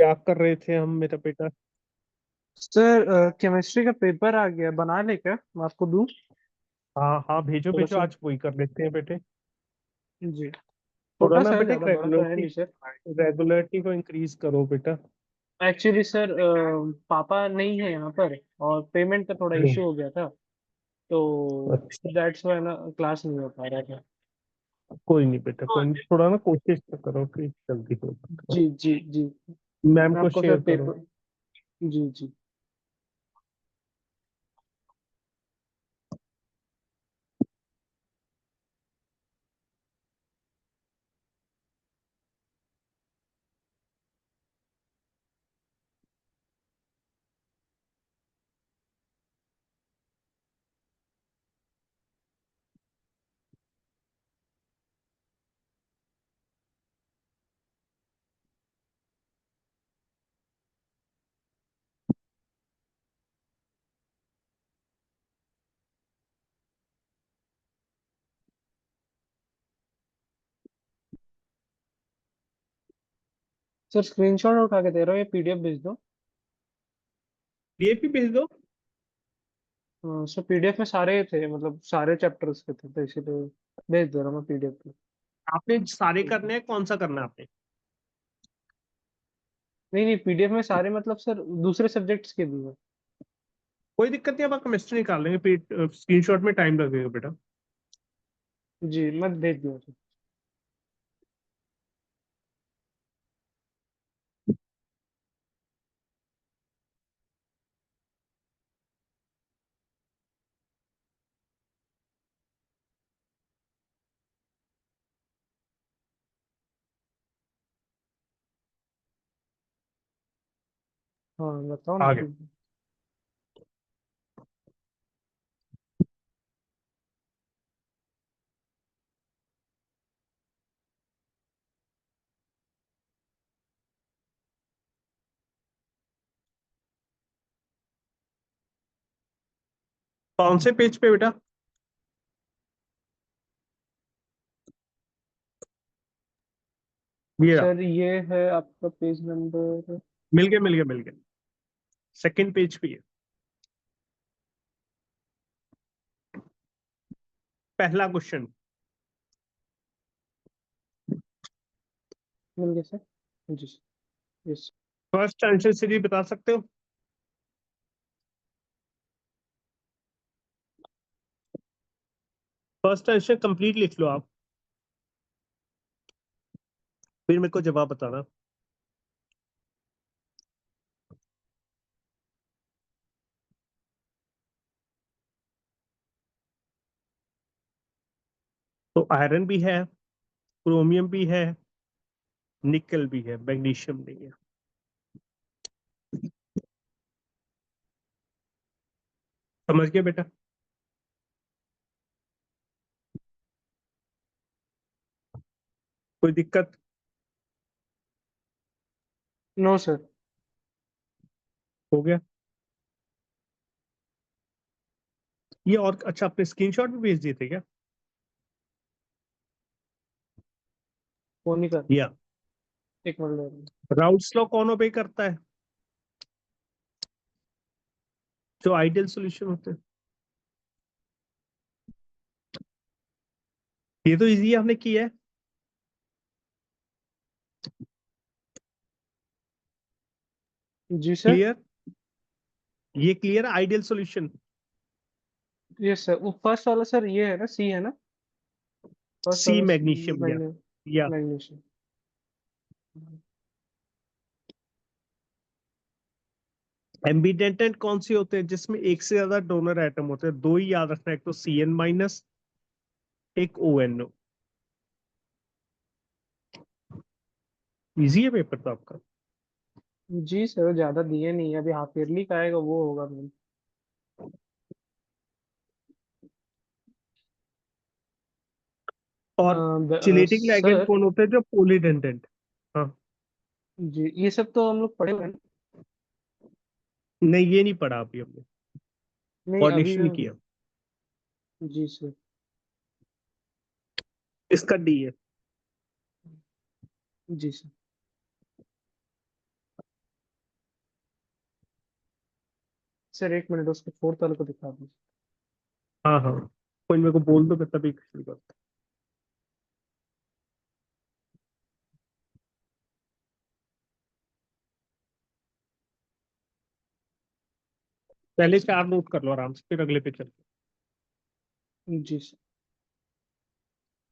क्या कर रहे थे हम मेरा बेटा? सर केमिस्ट्री का पेपर आ गया, बना ले क्या? मैं आपको दूं हाँ हाँ, भेजो थोड़ा भेजो, सा। आज वही कर लेते हैं बेटे। जी। थोड़ा छोटा ना सा है, बेटे ज्यादा बड़ा तो है रेगुलरिटी, नहीं सर। रेगुलरिटी को इंक्रीज करो बेटा। एक्चुअली सर पापा नहीं है यहाँ पर, और पेमेंट का थोड़ा हम्म, इशू हो गया था। तो अच्छा। दैट्स वाई ना क्लास नहीं हो पा रहा था। कोई नहीं बेटा, कोई नहीं, थोड़ा ना कोशिश तो करो कि जल्दी हो। जी जी जी। मैम मैं को आपको सर शेयर करो। पेपर। जी जी। सर स्क्रीनशॉट उठा के दे रहा हूँ, ये पीडीएफ भेज दो। डीएपी भेज दो। सर पीडीएफ में सारे थे, मतलब सारे चैप्टर्स के थे, तो इसीलिए भेज दे रहा हूँ मैं पीडीएफ। आपने सारे करने हैं, कौन सा करना है आपने? नहीं नहीं, पीडीएफ में सारे मतलब सर दूसरे सब्जेक्ट्स के भी है। कोई दिक्कत नहीं, आप केमिस्ट्री निकाल लेंगे, स्क्रीनशॉट में टाइम लगेगा बेटा। जी मैं भेज दिया सर। हाँ बताओ ना आ गया। फिर। कौन से पेज पे बेटा? ये रहा। सर ये है आपका पेज नंबर। मिल गया मिल गया मिल गया। सेकंड पेज पे है। पहला क्वेश्चन। मिल गया सर। जी sir, yes. First answer series बता सकते हो? फर्स्ट आंसर कंप्लीट लिख लो आप, फिर मेरे को जवाब बताना। तो आयरन भी है, क्रोमियम भी है, निकल भी है, मैग्नीशियम नहीं है। समझ गया बेटा? कोई दिक्कत? No sir. हो गया। ये और अच्छा, आपने स्क्रीनशॉट भी भेज दिए थे क्या? वो नहीं कर। या एक मिनट ले रहा हूँ। राउल्स लॉ कौन ओबे करता है? जो आइडियल सॉल्यूशन होते हैं। ये तो इजी आपने किया है। जी सर। क्लियर? ये क्लियर है, आइडियल सॉल्यूशन। यस सर, वो फर्स्ट वाला सर ये है ना, सी है ना? फर्स्ट सी वाला सी मैग्नीशियम, या मैग्नीशियम। एम्बिडेंटेंट कौन से होते हैं जिसमें एक से ज्यादा डोनर एटम होते हैं? दो ही याद रखना, एक तो Cn माइनस, एक ONO। इजी है पेपर तो आपका। जी सर, ज्यादा दिए नहीं है, अभी हाफ ईयरली का आएगा वो होगा मैम। और चिलेटिक लिगैंड सर। कौन होते हैं जो पोलीडेंडेंट? हाँ। जी ये सब तो हम लोग पढ़े हुए हैं। नहीं, ये नहीं पढ़ा अभी हमने, नहीं अभी कोऑर्डिनेशन किया। जी सर। इसका डी है। जी सर। सर एक मिनट उसके फोर्थ वाले को दिखा दीजिए। हाँ हाँ, कोई मेरे को बोल दो, मैं तभी शुरू करता हूँ। पहले 4 नोट कर लो आराम से, फिर अगले पे चलते जी सर।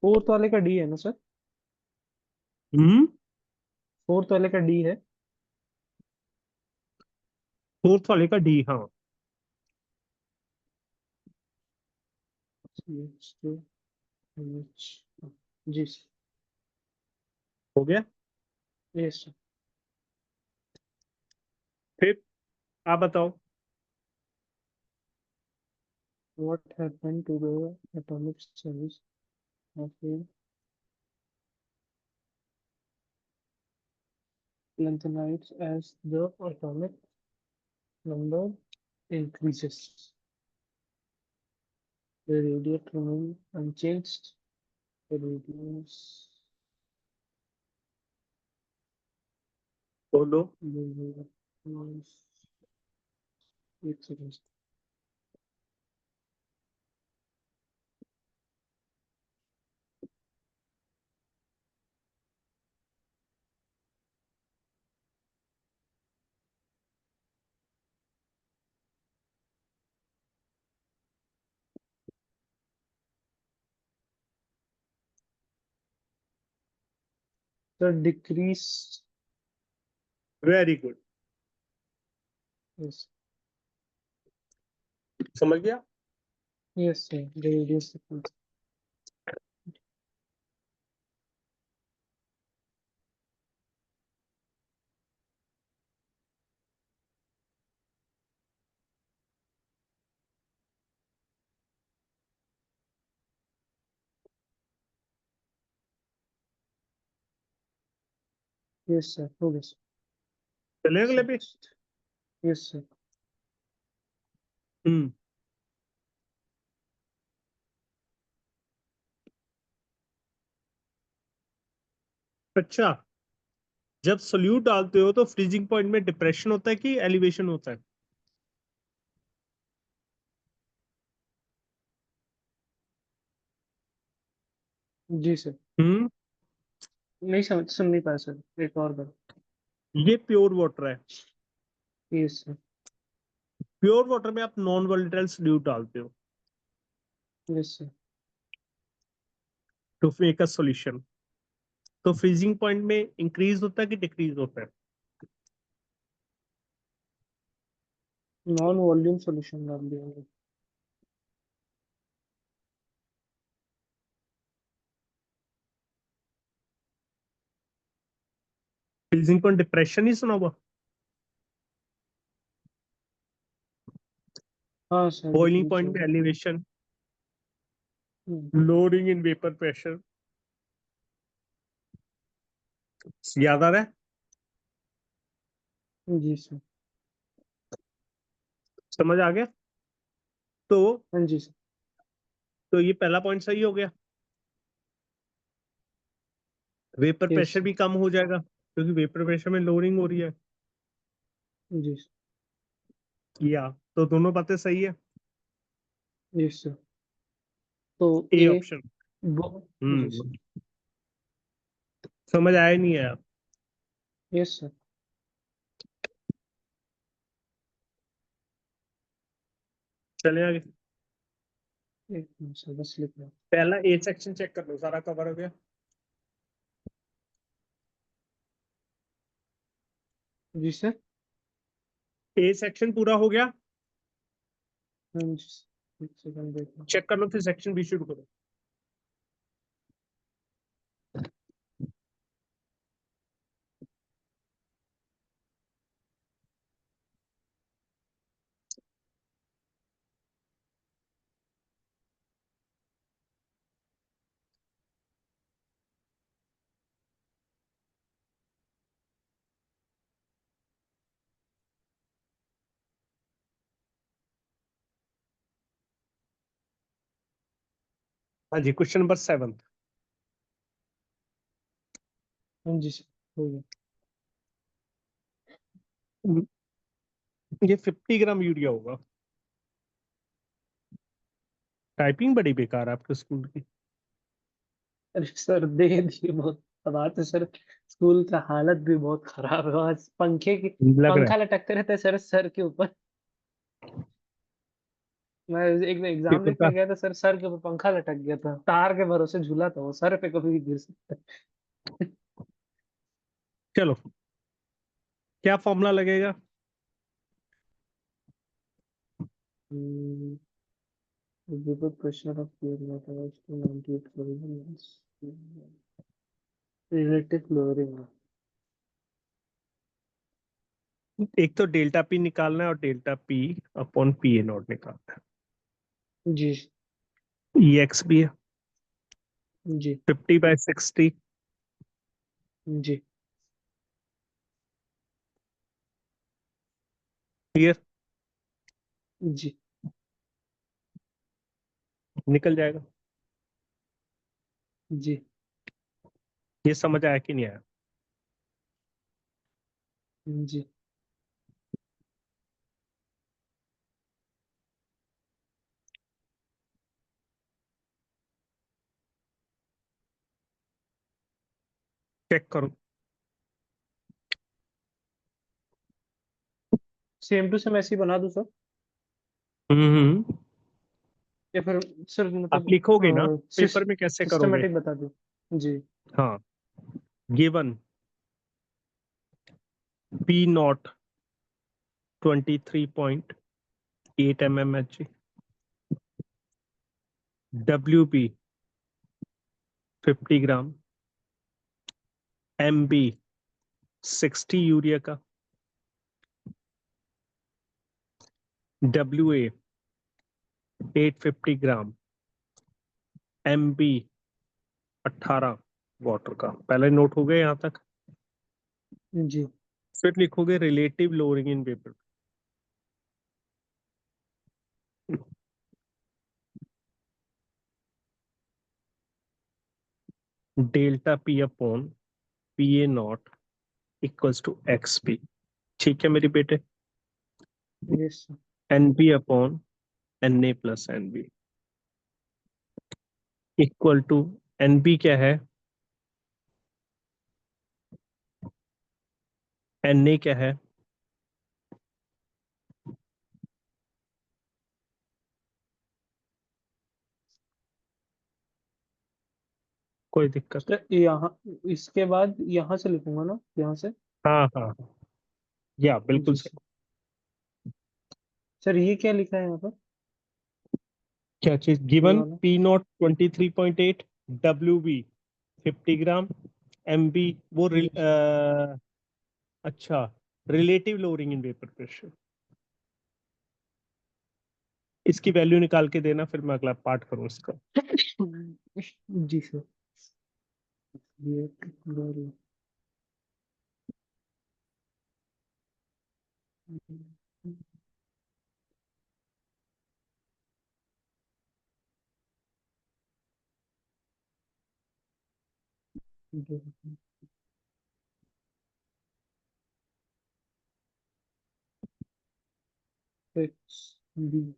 फोर्थ वाले का डी है ना सर? हैं। फोर्थ वाले का डी है। फोर्थ वाले का डी, हाँ। जी सर। हो गया। Yes sir. फिर आप बताओ। What happened to the atomic size of a lanthanides as the atomic number increases? The radius remains unchanged. The radius बोलो। एक second. The decrease. Very good. Yes. समझ गया। Yes sir. The radius decrease. Yes sir. हो गया चले अगले पे। sir. Yes sir. हम्म। अच्छा, जब सोल्यूट डालते हो तो फ्रीजिंग पॉइंट में डिप्रेशन होता है कि एलिवेशन होता है? जी सर। हम्म। नहीं समझ सुन नहीं पाया सर, एक और बार। ये प्योर वाटर है। Yes sir. प्योर वाटर में आप नॉन वोलेटाइल सोल्यूट डालते हो yes sir. To make a solution, तो फ्रीजिंग पॉइंट में इंक्रीज होता है कि डिक्रीज होता है? नॉन वॉल्यूम सॉल्यूशन डाल दिया। फ्रीजिंग पॉइंट डिप्रेशन ही सुना हुआ। हाँ सर बॉइलिंग डिक्रीज पॉइंट में होगा। Elevation, hmm. Lowering in vapour pressure. याद आ रहा है? जी सर। समझ आ गया? तो हाँ जी सर। ये पहला पॉइंट सही हो गया। Vapour yes pressure sir. भी कम हो जाएगा क्योंकि वेपर प्रेशर में लोअरिंग हो रही है। जी सर। या तो दोनों बातें सही है। Yes sir. तो ए ए ऑप्शन। वो। जी सर। हम्म। समझ आया नहीं है यार? Yes sir. चले आगे। एक मिनट सर बस लिख रहा पहला ए सेक्शन चेक कर लो, सारा कवर हो गया। हूँ। जी सर। ए सेक्शन पूरा हो गया। हाँ जी सर। एक सेकंड देख रहा हूँ। चेक कर लो, फिर सेक्शन बी शुरू करो। हाँ जी, क्वेश्चन नंबर 7। हाँ जी सर। हो गया। ये 50 ग्राम यूरिया होगा। टाइपिंग बड़ी बेकार है आपके स्कूल की। अरे सर दे दिए बहुत। बात है सर, स्कूल का हालत भी बहुत खराब है, वहाँ पंखे की लग रहा पंखा लटकते रहते हैं सर सर के ऊपर। मैं एक है एग्जाम पता। लिखने गया था सर, सर के ऊपर पंखा लटक गया था, तार के भरोसे झूला था वो, सर पे कभी भी गिर सकता है। चलो, क्या फॉर्मूला लगेगा? Hmm, a vivid pressure of pure matter is to 98 kilograms. Relative lowering. एक तो डेल्टा पी निकालना है और delta P upon P A not निकालना जी है। ई एक्स भी है। जी 50/60। जी क्लियर? जी निकल जाएगा। जी ये समझ आया कि नहीं आया? जी। चेक करो। सेम टू सेम ऐसे ही बना दूं सर, हम्म। या फिर सर आप मतलब लिखोगे ना पेपर में, कैसे करोगे? सिस्टमेटिक बता दूं? जी हाँ। Given P naught 23.8 mmHg, W P 50 ग्राम, एम बी 60 यूरिया का, W A 850 gram, M B 18 water का। पहले नोट हो गए यहाँ तक? जी फिर लिखोगे relative lowering in vapour, delta P upon P A naught equals to X P. ठीक है मेरे बेटे? Yes sir. N B upon N A plus N B equal to, N B क्या है, एन ए क्या है? कोई दिक्कत? सर यहाँ इसके बाद यहाँ से लिखूंगा ना, यहाँ से? हाँ हाँ, या बिल्कुल जी सही। सर ये क्या लिखा है यहाँ पर? क्या चीज? ये गिवन वाला। पी नॉट 23.8, डब्ल्यू बी 50 ग्राम, एम बी वो जी अच्छा, relative lowering in vapour pressure. इसकी वैल्यू निकाल के देना, फिर मैं अगला पार्ट करूँ इसका। जी सर। ये एक्स बी।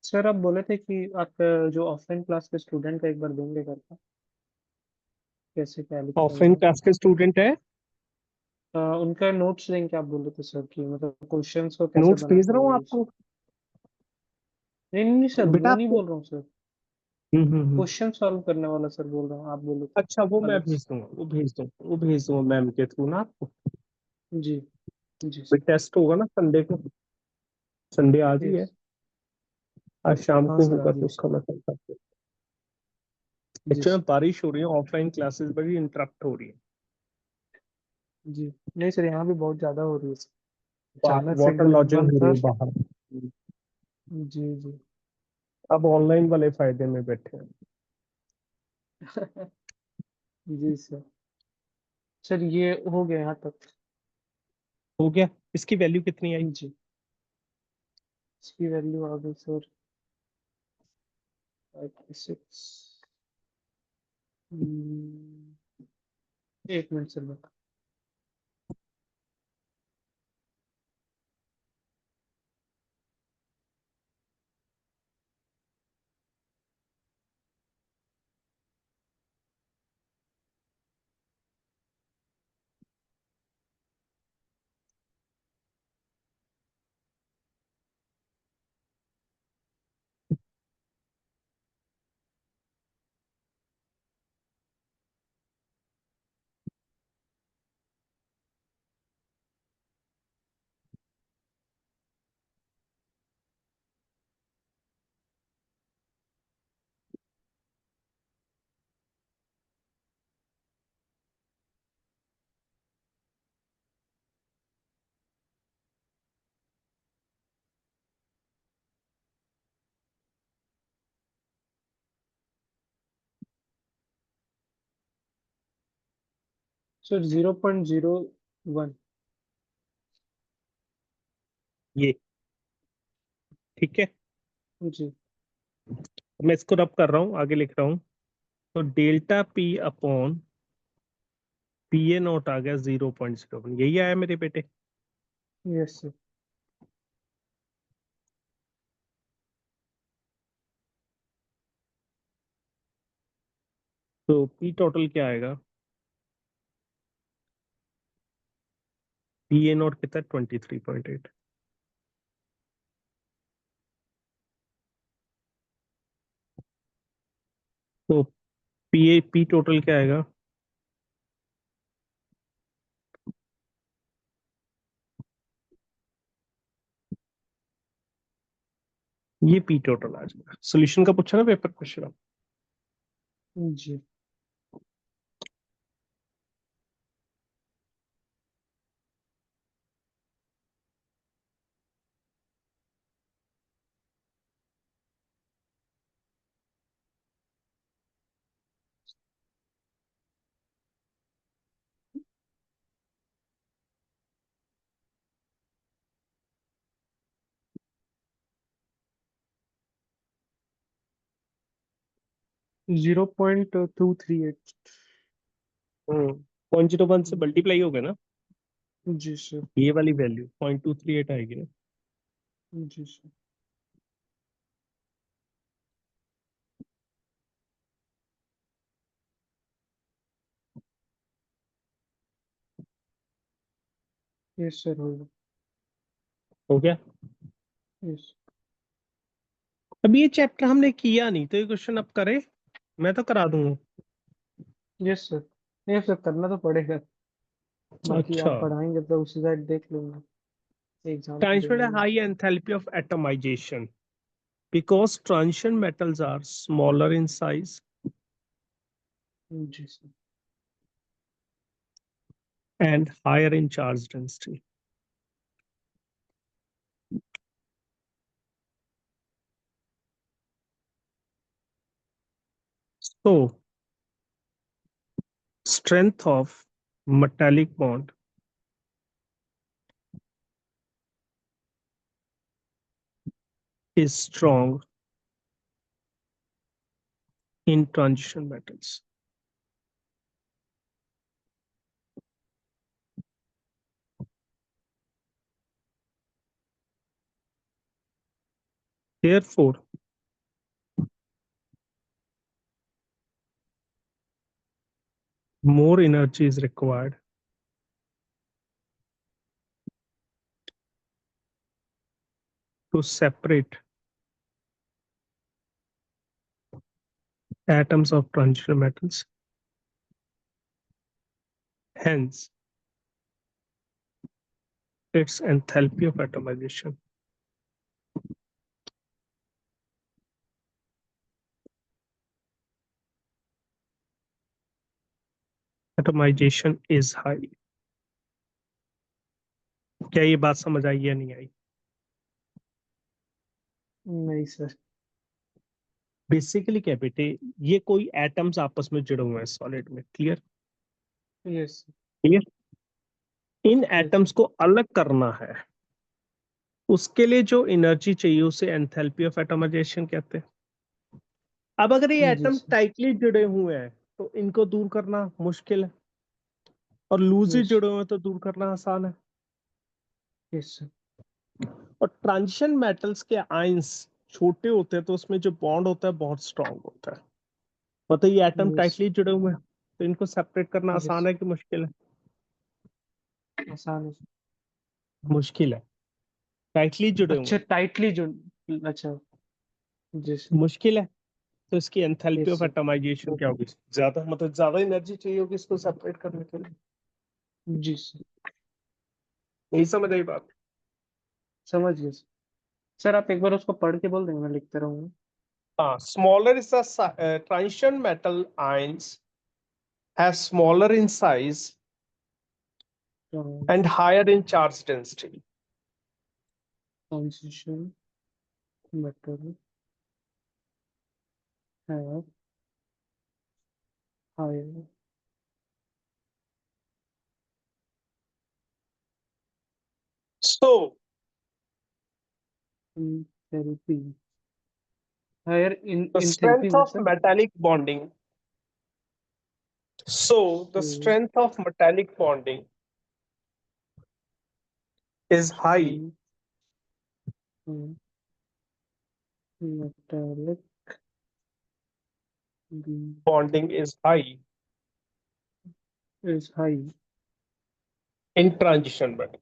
सर आप बोले थे कि आप जो ऑफलाइन क्लास के स्टूडेंट का एक बार देंगे करके, कैसे क्या लिखना ऑफलाइन होगा? क्लास के स्टूडेंट है, उनका नोट्स देंगे आप बोले थे सर, कि मतलब क्वेश्चंस को कैसे नोट्स भेज बनाते रहा हूँ हैं आपको। नहीं नहीं नहीं सर, बेटा वो नहीं आपको बोल रहा हूँ सर। हम्म। क्वेश्चन सॉल्व करने वाला सर बोल रहा हूँ, आप बोले थे अच्छा, वो मैं अलग से। भेज दूंगा, वो भेज दूंगा मैम के थ्रू ना आपको। जी जी फिर सर। टेस्ट होगा ना संडे को। संडे आज ही है। यस। आज शाम हाँ को सर होगा आज तो ही उसका मैं कल करता हूँ। जी एक्चुअली सर। बारिश हो रही है, ऑफलाइन क्लासेस बड़ी इंटरप्ट हो रही है। जी नहीं सर, यहाँ भी बहुत ज्यादा हो रही है सर। अचानक से वाटर एकदम लॉजिंग बंद हो रही था। है बाहर। जी जी। अब ऑनलाइन वाले फायदे में बैठे हैं। जी सर। सर ये हो गया यहाँ तक। हो गया। इसकी वैल्यू कितनी आई? जी, इसकी वैल्यू आ गई सर 56। 1 मिनट सर बता। सर 0.01। ये ठीक है। जी। मैं इसको रब कर रहा हूँ, आगे लिख रहा हूँ। तो delta P upon P A naught आ गया 0.01, यही आया मेरे बेटे। Yes sir. तो पी टोटल क्या आएगा? पी ए नॉट कितना? 23.8। तो पी टोटल क्या आएगा? ये पी टोटल आ जाएगा। सोल्यूशन का पूछा ना पेपर क्वेश्चन। जी। 0.238। 0.01 से मल्टीप्लाई हो गया ना, जी सर। ये वाली वैल्यू 0.238 आएगी ना। जी सर। यस सर होगा। हो गया। यस। अब ये चैप्टर हमने किया नहीं, तो ये क्वेश्चन अब करें? मैं तो करा दूंगा। Yes sir. नहीं सर करना तो पड़ेगा। बाकी अच्छा। आप पढ़ाएंगे तो उसी साइड देख लूंगा, एग्जाम पे दे ट्रांसमिट दूंगा। High enthalpy of atomisation because transition metals are smaller in size जी sir. and higher in charge density. So, strength of metallic bond is strong in transition metals. Therefore, more energy is required to separate atoms of transition metals. Hence, its enthalpy of atomization is high. क्या ये बात समझ आई या नहीं आई? नहीं sir. Basically क्या बेटे, ये कोई एटम्स आपस में जुड़े हुए हैं सॉलिड में, क्लियर? यस। ठीक है, इन एटम्स को अलग करना है, उसके लिए जो एनर्जी चाहिए उसे एंथैल्पी ऑफ एटमाइजेशन कहते हैं। अब अगर ये जी एटम सर। टाइटली जुड़े हुए हैं तो इनको दूर करना मुश्किल है, और लूजली यस। जुड़े हुए हैं तो दूर करना आसान है। Yes sir. और ट्रांजिशन मेटल्स के आयंस छोटे होते हैं तो उसमें जो बॉन्ड होता है बहुत स्ट्रांग होता है। मतलब ये एटम यस। टाइटली जुड़े हुए हैं तो इनको सेपरेट करना यस। आसान है कि मुश्किल है? आसान है। मुश्किल है। टाइटली जुड़े हुए अच्छा, हैं, टाइटली जो। अच्छा। जी सर। मुश्किल है। तो इसकी enthalpy yes of sir. Atomisation क्या होगी? ज्यादा, मतलब ज्यादा एनर्जी चाहिए होगी इसको सेपरेट करने के लिए। जी सर। यही समझ आई बात? समझ गए सर। सर आप एक बार उसको पढ़ के बोल देंगे, मैं लिखते रहूंगा। हाँ, smaller is the transition metal ions have smaller in size and higher in charge density. Transition metal है higher So therapy, higher in the enthalpy strength में of sir. metallic bonding, so the तो strength of metallic bonding is high, metallic bonding is high is high in transition metal.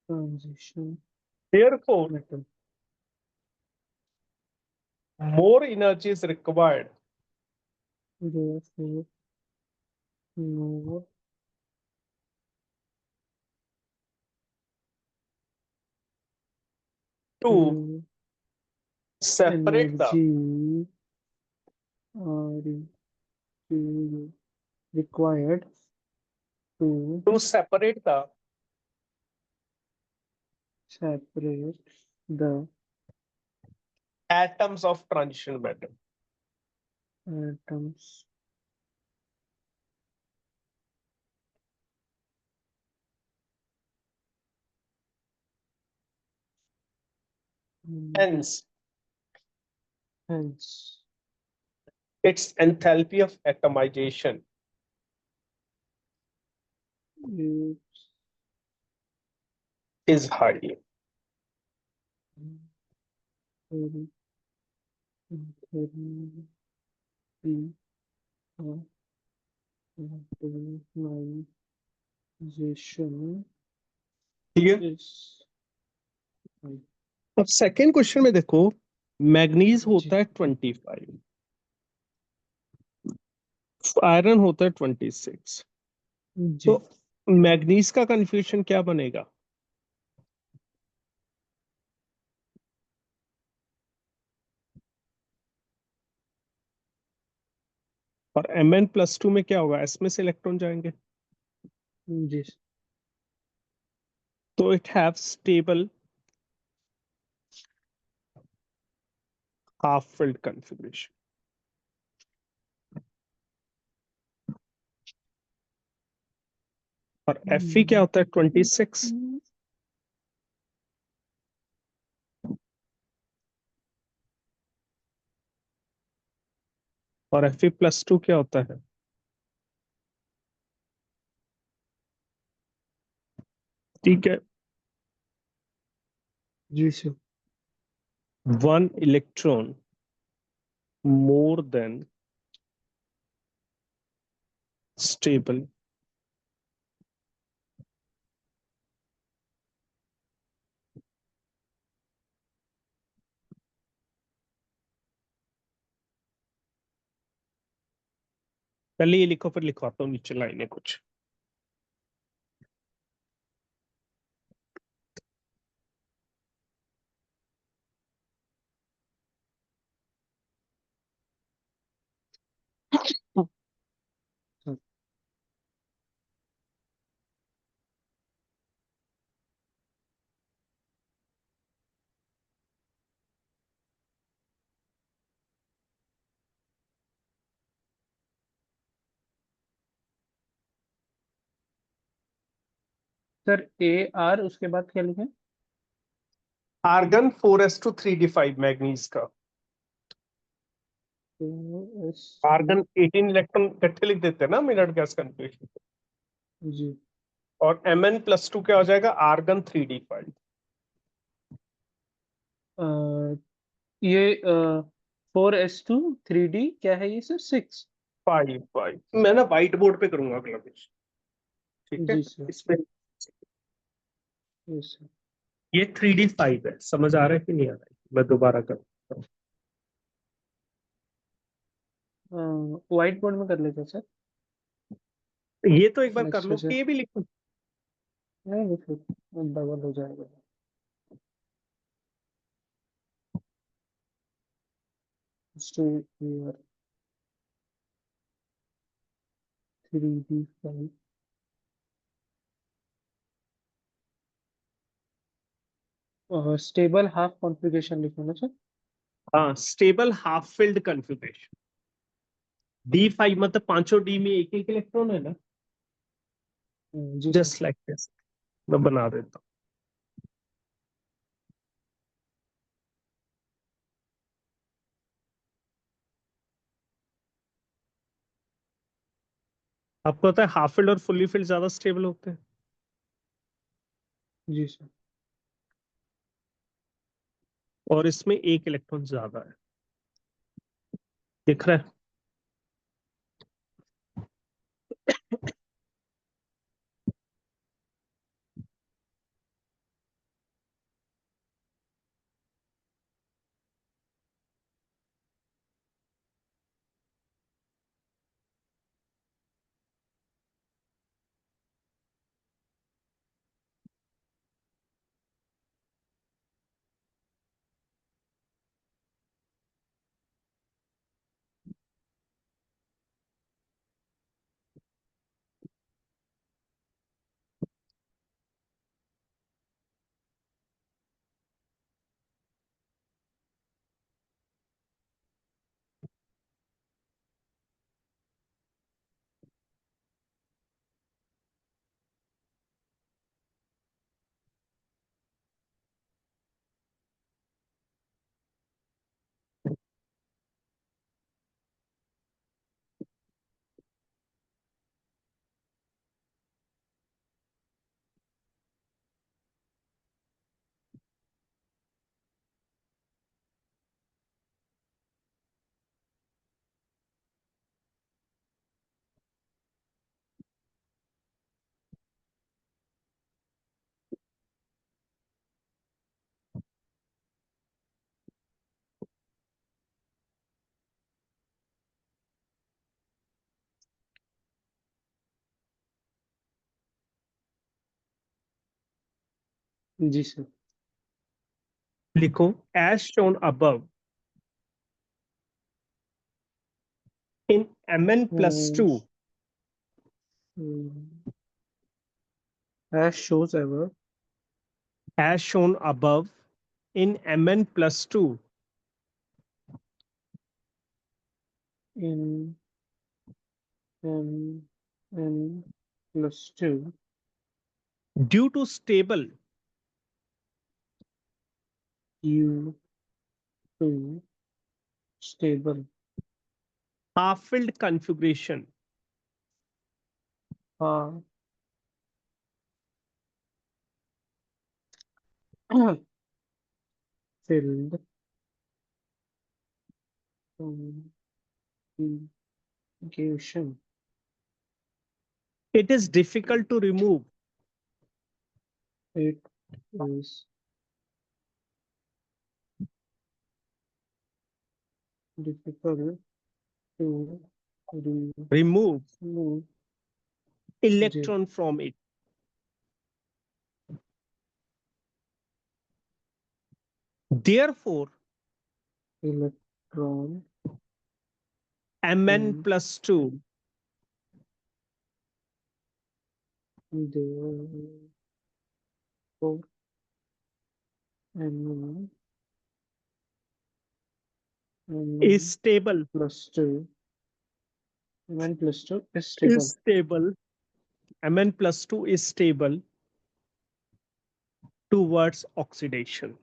Transition Therefore, metal. more energy is required therefore more to separate the energy are required to to separate the separate the atoms of transition metal. atoms Hence, hence its enthalpy of atomization its is high. very very optimization ठीक है। is high। अब second question में देखो, manganese जी। होता है 25, iron होता है 26। तो जी। मैग्नीज का कंफ्यूजन क्या बनेगा? और Mn+2 में क्या होगा? एस में से इलेक्ट्रॉन जाएंगे, जी। तो it have stable half filled configuration. और Fe क्या होता है? 26। और Fe+2 क्या होता है? ठीक है, जी sir. 1 electron more than stable पहले ये लिखो, फिर लिखवाता हूँ नीचे लाइनें कुछ। सर ए आर उसके बाद क्या लिखें? आर्गन 4s2 3d5 मैग्नीज का। एस आर्गन 18 इलेक्ट्रॉन इकट्ठे लिख देते हैं ना मिनट गैस कन्फ्यूजन। जी। और Mn+2 क्या हो जाएगा, आर्गन 3d5। अ, ये 4s2 3d क्या है ये सर? 6? 5 5 मैं ना व्हाइट बोर्ड पे करूंगा अगला कुछ। ठीक है। जी सर। इसमें यस सर। ये 3d5 है, समझ आ रहा है कि नहीं आ रहा है? मैं दोबारा करूँ? व्हाइट बोर्ड में कर लेते हैं सर। ये तो एक बार कर नेक्स्ट लो, सर। के भी लिखो। नहीं वो फिर डबल हो जाएगा। Stew 3d5। Stable half configuration लिखो ना सर। हाँ, stable half filled configuration. D5 मतलब पांचों डी में एक एक इलेक्ट्रॉन है ना, जी सर। Just like this. मैं बना देता हूँ। आपको पता है हाफ फील्ड और फुल्ली फील्ड ज्यादा स्टेबल होते हैं। जी सर। और इसमें एक इलेक्ट्रॉन ज्यादा है, दिख रहा है? जी सर। लिखो, as shown above in Mn+2 as shows ever as shown above in Mn+2 in n+2 due to stable due to stable half-filled configuration half filled configuration. it is difficult to remove It is difficult to remove remove the electron from it. Therefore, electron Mn from plus 2 the n is n stable, plus 2 n plus 2 is is stable. stable. Mn plus 2 is stable towards oxidation.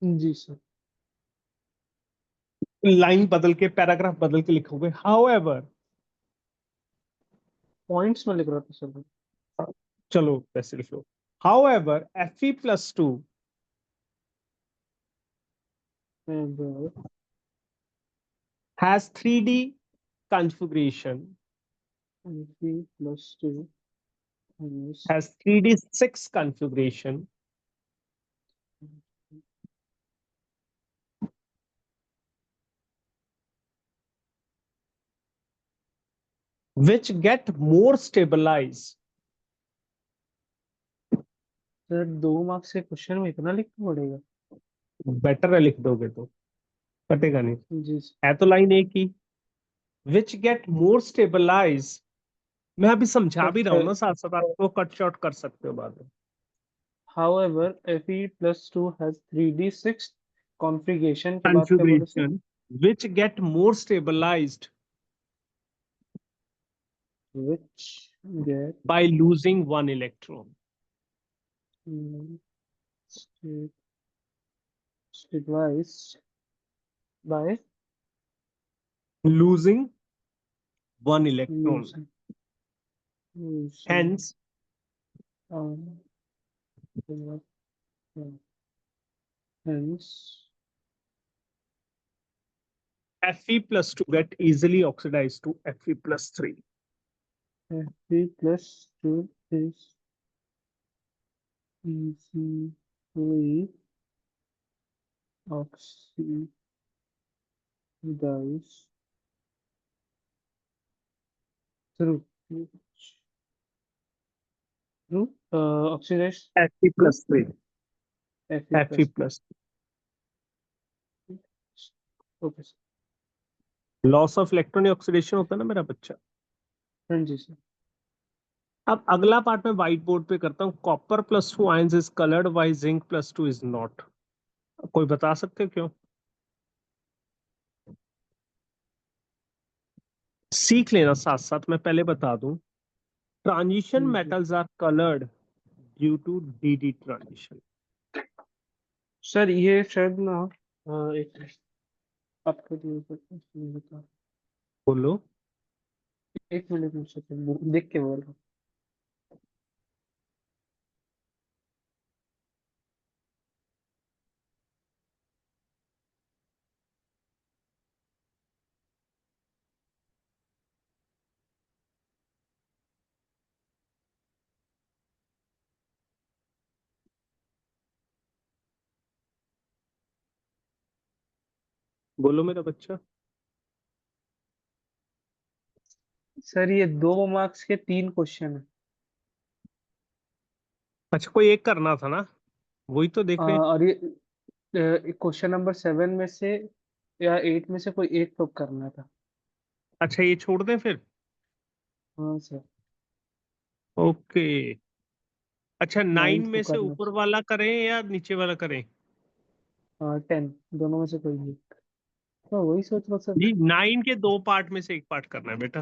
जी sir. Line बदल के, paragraph बदल के लिखोगे। However, points में लिख रहा था सर। चलो वैसे लिख लो। हाउएवर Fe+2 मैं has 3D configuration, Fe+2 has 3D6 configuration, which get more stabilized. Sir 2 marks के क्वेश्चन में इतना लिखना पड़ेगा? बेटर है लिख दोगे तो, कटेगा नहीं। जी है तो लाइन एक ही, which get more stabilized। मैं अभी समझा भी रहा हूं सर। ना साथ साथ, आपको कट शॉर्ट कर सकते हो बाद में। However, Fe+2 has 3D6 configuration के बाद क्या बोले sir? Configuration which get more stabilized Which get by losing one electron. sta- stabilized by Losing one electron. losing Hence, um, hence Fe+2 get easily oxidized to Fe+3. Fe+2 is easily oxidized through oxidized through Fe+3. Fe+. Fe+. Okay sir. Loss of electron oxidation होता है ना मेरा बच्चा। हाँ जी sir. अब अगला part में white board पे करता हूँ। Copper+2 ions is coloured why Zinc+2 is not. कोई बता सकते हो क्यों? सीख लेना साथ साथ, मैं पहले बता दूं। ट्रांजिशन जी metals are coloured due to D transition. Sir ये शायद ना एक आपके लिए बता। बोलो। 1 मिनट में सर देख के बोल रहा बोलो मेरा बच्चा। हूँ। सर ये 2 मार्क्स के 3 क्वेश्चन है। अच्छा, कोई एक करना था ना, वही तो देख रहे हैं। और ये क्वेश्चन नंबर 7 में से या 8 में से कोई एक तो करना था। अच्छा, ये छोड़ दें फिर। हाँ सर। ओके। अच्छा, 9 9th को में से करना। ऊपर वाला करें या नीचे वाला करें? हाँ 10 दोनों में से कोई नहीं। तो वही सोच रहा सर। जी, 9 के 2 पार्ट में से एक पार्ट करना है बेटा।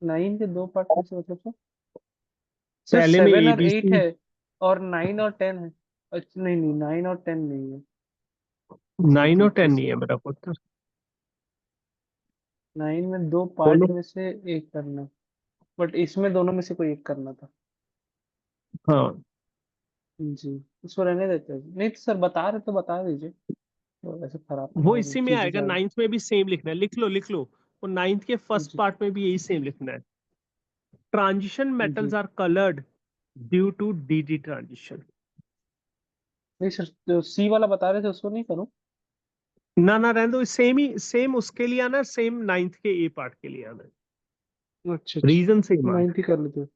9 के 2 पार्ट में से मतलब सर पहले में 7 ए और बी 8 सी। है और 9 और 10 है। अच्छा नहीं नहीं 9 और 10 नहीं है। जी 9 और ठीक है 10 नहीं सर। है मेरा पुत्र। 9 में 2 पार्ट बोलो। में से एक करना। बट इसमें दोनों में से कोई एक करना था। हाँ, जी। इसको रहने देते हैं, नहीं तो सर बता रहे तो बता दीजिए, तो ऐसे खराब वो खराब इसी में चीजें आएगा। ज्यादा। 9th में भी सेम लिखना है, लिख लो लिख लो। वो 9th के फर्स्ट जी पार्ट में भी यही सेम लिखना है। ट्रांजिशन मेटल्स जी। Are coloured due to D transition. नहीं सर जो सी वाला बता रहे थे उसको नहीं करूँ? ना ना, रहने दो। सेम ही, सेम उसके लिए आना, सेम 9th के ए पार्ट के लिए आना। अच्छा रीजन सेम अच्छा आना। 9th ही कर लेते हैं।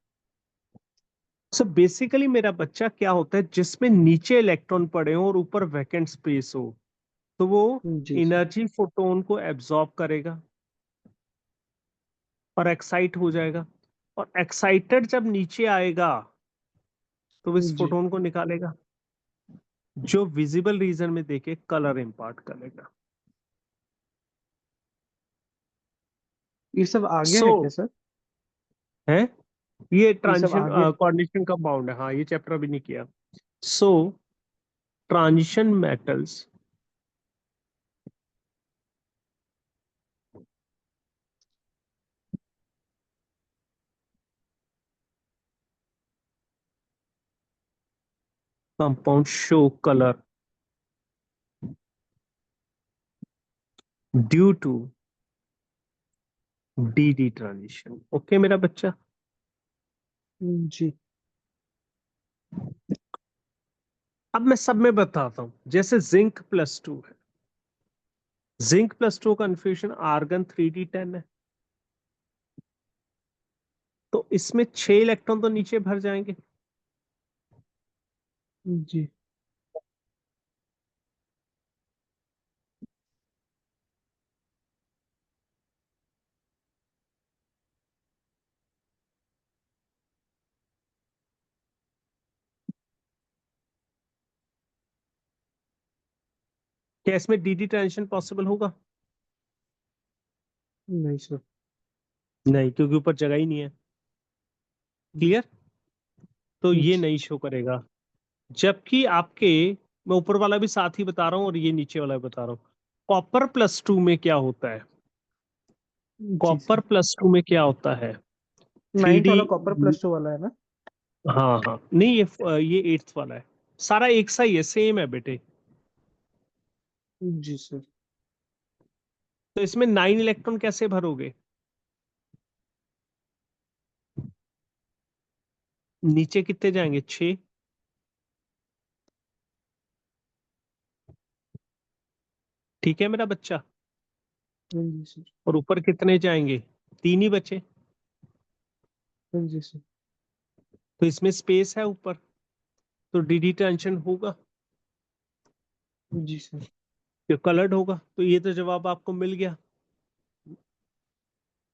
सो बेसिकली मेरा बच्चा क्या होता है, जिसमें नीचे इलेक्ट्रॉन पड़े हो और ऊपर वैकेंट स्पेस हो, तो वो जी सर। एनर्जी फोटोन को एब्जॉर्ब करेगा और एक्साइट हो जाएगा। और एक्साइटेड जब नीचे आएगा तो वो इस जी फोटोन को निकालेगा। जो विजिबल रीजन में देके कलर इम्पार्ट करेगा। ये सब आगे सो है क्या सर? है, ये ये सब ट्रांजिशन आगे? कोऑर्डिनेशन का बाउंड है, हाँ ये चैप्टर अभी नहीं किया। So transition metals compounds show color due to D transition. Okay मेरा बच्चा। जी। अब मैं सब में बताता हूं, जैसे जिंक प्लस टू है, zinc plus two configuration argon 3d10 है, तो इसमें 6 इलेक्ट्रॉन तो नीचे भर जाएंगे। जी। क्या इसमें डी ट्रांजिशन पॉसिबल होगा? नहीं सर। नहीं, क्योंकि ऊपर जगह ही नहीं है। क्लियर? तो ये जी। नहीं शो करेगा। जबकि आपके, मैं ऊपर वाला भी साथ ही बता रहा हूँ और ये नीचे वाला भी बता रहा हूँ। कॉपर प्लस टू में क्या होता है? जी कॉपर सर। प्लस टू में क्या होता है? थ्री नाइन्थ डी वाला कॉपर प्लस टू वाला है ना? हाँ हाँ, नहीं ये एट्थ वाला है। सारा एक सा ही है, सेम है बेटे। जी सर। तो इसमें 9 इलेक्ट्रॉन कैसे भरोगे? नीचे कितने जाएंगे? 6। ठीक है मेरा बच्चा। जी सर। और ऊपर कितने जाएंगे? 3 ही बचे। जी सर। तो इसमें स्पेस है ऊपर, तो डी टेंशन होगा, जी सर। जो कलर्ड होगा। तो ये तो जवाब आपको मिल गया।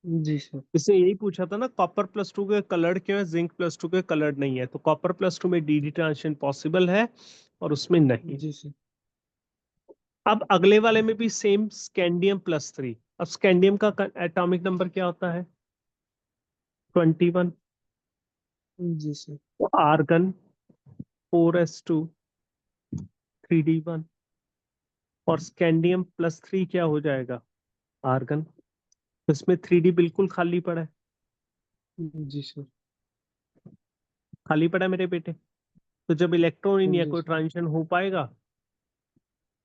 जी सर। इससे यही पूछा था ना, कॉपर प्लस टू के कलर्ड क्यों है, जिंक प्लस टू के कलर्ड नहीं है। तो कॉपर प्लस टू में डी ट्रांजिशन पॉसिबल है और उसमें नहीं। जी सर। अब अगले वाले में भी सेम, स्कैंडियम प्लस 3। अब स्कैंडियम का एटॉमिक नंबर क्या होता है? 21। जी सर। Argon 4s2 3d1। और स्कैंडियम प्लस 3 क्या हो जाएगा? आर्गन। तो इसमें 3d बिल्कुल खाली पड़ा है, जी सर। खाली पड़ा है मेरे बेटे। तो जब इलेक्ट्रॉन ही नहीं है, जी कोई सर। ट्रांजिशन हो पाएगा?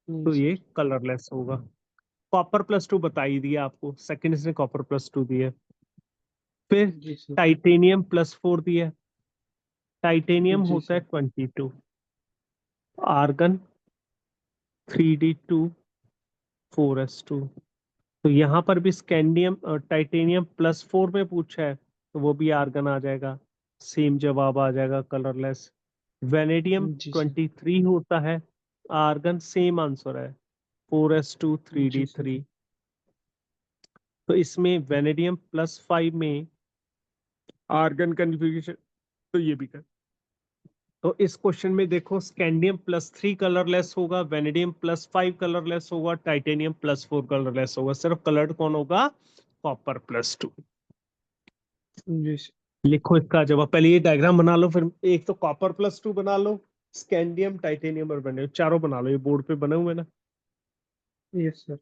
नहीं तो ये सर। कलरलेस होगा। कॉपर प्लस टू बता ही दिया आपको, सेकंड इसने कॉपर प्लस टू दिया। फिर जी सर। टाइटेनियम प्लस 4 दिया। टाइटेनियम जी होता है सर। 22। Argon 3d2 4s2। तो यहाँ पर भी स्कैंडियम और टाइटेनियम प्लस 4 में पूछा है, तो वो भी आर्गन आ जाएगा, सेम जवाब आ जाएगा, कलरलेस। वेनेडियम जी सर। 23 होता है, आर्गन, सेम आंसर है, 4s2 three D G sir. Three तो इसमें वेनेडियम +5 में आर्गन कन्फिग्रेशन, तो ये भी कर। तो इस क्वेश्चन में देखो, स्कैंडियम +3 कलरलेस होगा, वेनेडियम +5 कलरलेस होगा, टाइटेनियम +4 कलरलेस होगा। सिर्फ कलर्ड कौन होगा? कॉपर +2। जी सर। लिखो इसका जवाब। पहले ये डायग्राम बना लो, फिर एक तो कॉपर +2 बना लो, स्कैंडियम, टाइटेनियम और वेनेडियम, चारों बना लो, ये बोर्ड पे बने हुए ना। Yes sir.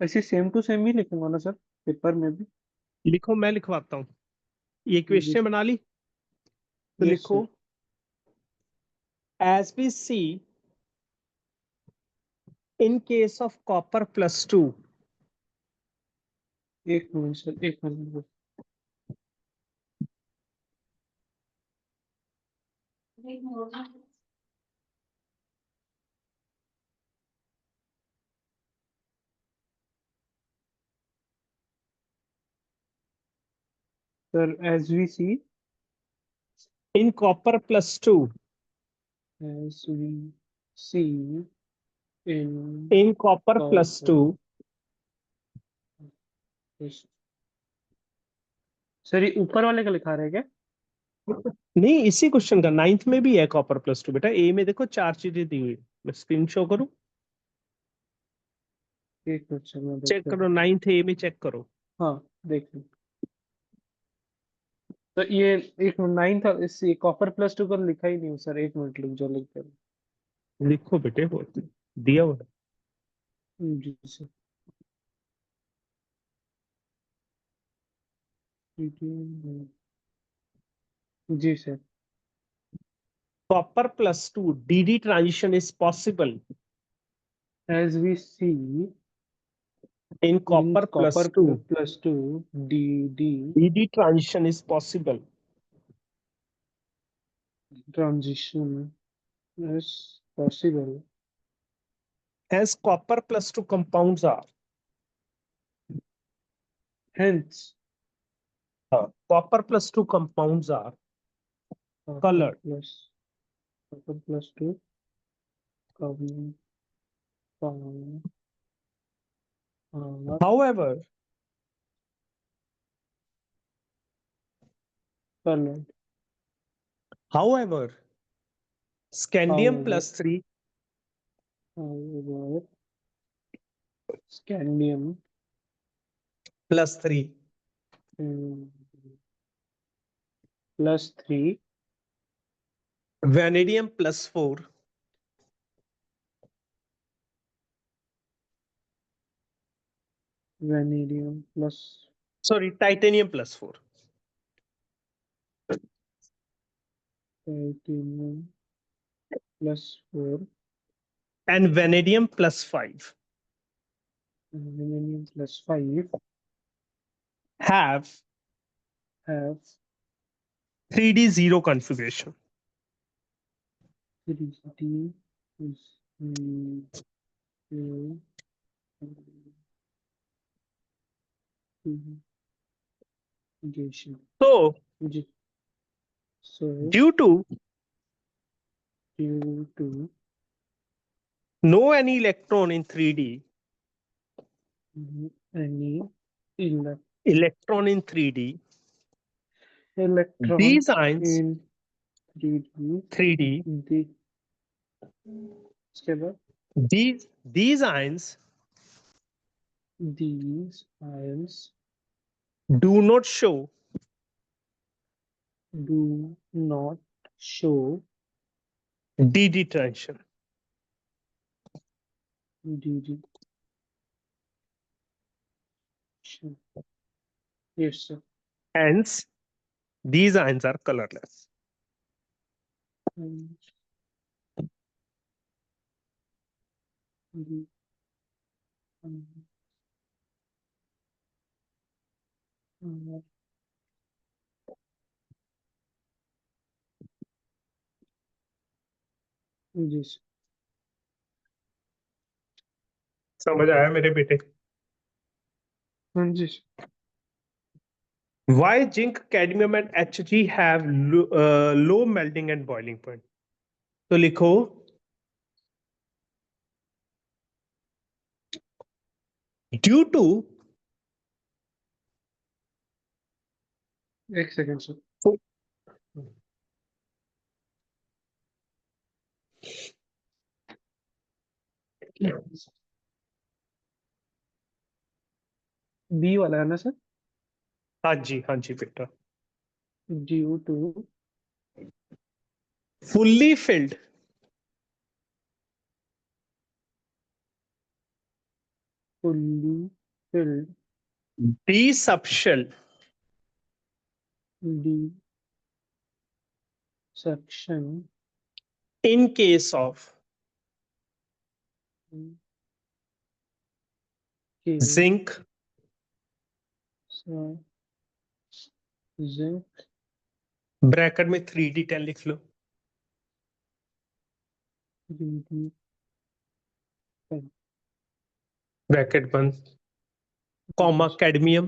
ऐसे सेम टू सेम ही लिखूंगा ना सर, पेपर में भी? लिखो, मैं लिखवाता हूँ। ये जी क्वेश्चन बना ली तो यस लिखो, sir. As we see in case of copper plus two, एक मिनट सर, एक minute. Sir as we see, in copper plus two, as we see in in copper plus two, copper, sir ये ऊपर वाले का लिखा रहे हैं क्या? नहीं, इसी क्वेश्चन का 9th में भी है कॉपर प्लस टू बेटा। ए में देखो 4 चीजें दी हुई, मैं स्क्रीन शो करूं? एक मिनट सर, मैं चेक देखता हूँ। करो, 9th ए में चेक करो। हाँ, देख लो। तो ये एक नाइन था, इस कॉपर प्लस टू का लिखा ही नहीं हूँ सर, एक मिनट लिख जो लिख कर। लिखो बेटे, वो दिया हुआ है। जी सर। जी sir. Copper plus 2 DD transition is possible as we see in in copper copper plus 2. Plus two, D D DD transition is possible transition is possible, as copper plus 2 compounds are. Hence Copper plus 2 compounds are copper colored. Plus, copper plus two compound However, coloured, however, scandium however, plus 3, however scandium plus 3, plus three, vanadium plus 4, vanadium plus, sorry, titanium plus 4, titanium plus four, and vanadium plus 5 vanadium plus five have have 3D zero configuration. 3D configuration. So, जी, so due to due to no any electron in 3D, any ele- electron in 3D, electron these ions in 3D, 3D, the इसके बाद these ions these ions do not show do not show DD transition. DD. Yes, sir. Hence, these ions are colorless. Um, the- um, uh, ji sir. समझ आया मेरे बेटे? हाँ जी sir. Why zinc, cadmium and Hg have low melting and boiling point? तो लिखो, due to एक second sir. B वाला है ना सर? हाँ जी बेटा, due to fully filled, fully filled D subshell D section in case of के zinc, zinc ब्रैकेट में 3D10 लिख लो, 3D ब्रैकेट बंद, comma cadmium,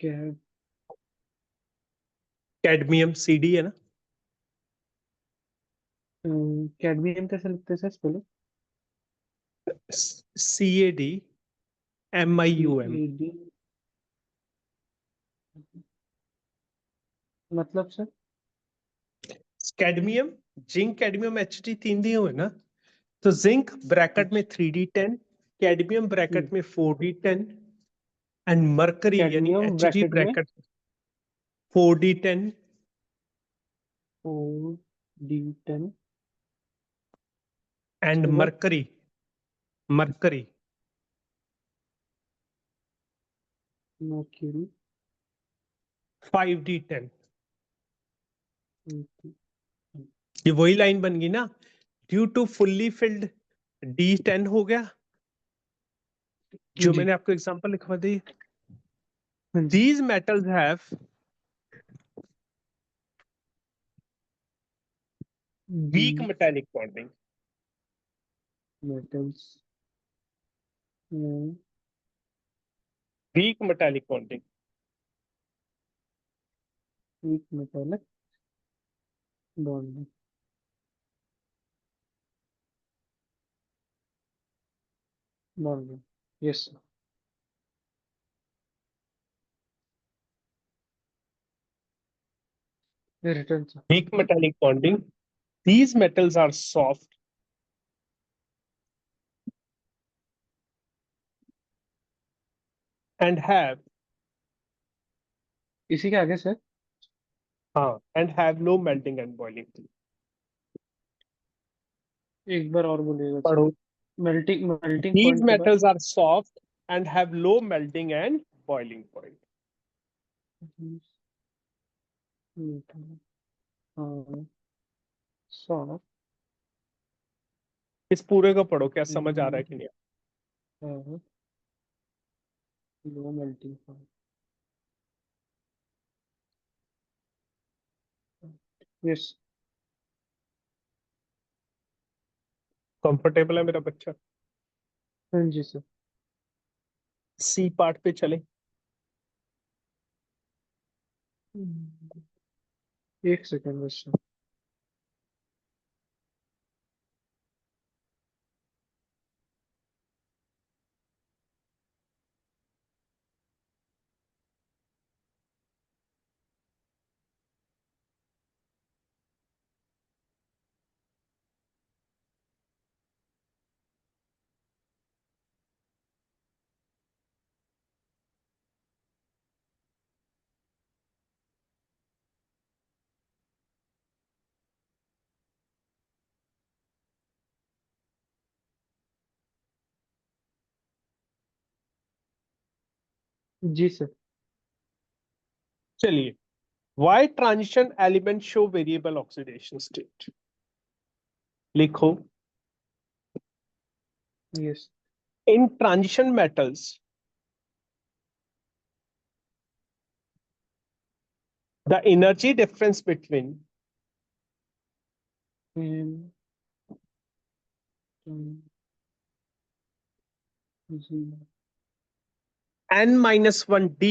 cad cadmium CD है ना, कैडमियम कैसे लिखते हैं सर पहले CADMIUM, AD मतलब sir cadmium, zinc cadmium HT 3 दिए हुए ना, तो जिंक ब्रैकेट में 3D10, कैडमियम ब्रैकेट में 4D10 एंड मरकरी यानी कैडमियम HG ब्रैकेट में ब्रैकेट 4D10 4D10 एंड उसके बाद मरकरी मरकरी मर्क्यूरी 5D10। ये वही लाइन बन गई ना, due to fully filled D10 हो गया, जो जी मैंने आपको एग्जांपल लिखवा दी। हाँ जी These metals have weak the metallic bonding, metals में weak metallic bonding, एक metallic bond bond yes return sir weak metallic bonding. These metals are soft and have इसी के आगे sir low melting and boiling. एक बार और बोलिएगा sir पढ़ो। Melting melting These point के बाद metals are soft and have low melting and boiling point. हाँ सॉफ्ट इस पूरे को पढ़ो, क्या समझ आ रहा है कि नहीं? Low melting point yes comfortable है मेरा बच्चा? हाँ जी सर सी पार्ट पे चले। एक सेकेंड बस सर जी सर चलिए, why transition elements show variable oxidation state? लिखो, yes in transition metals the energy difference between n-1d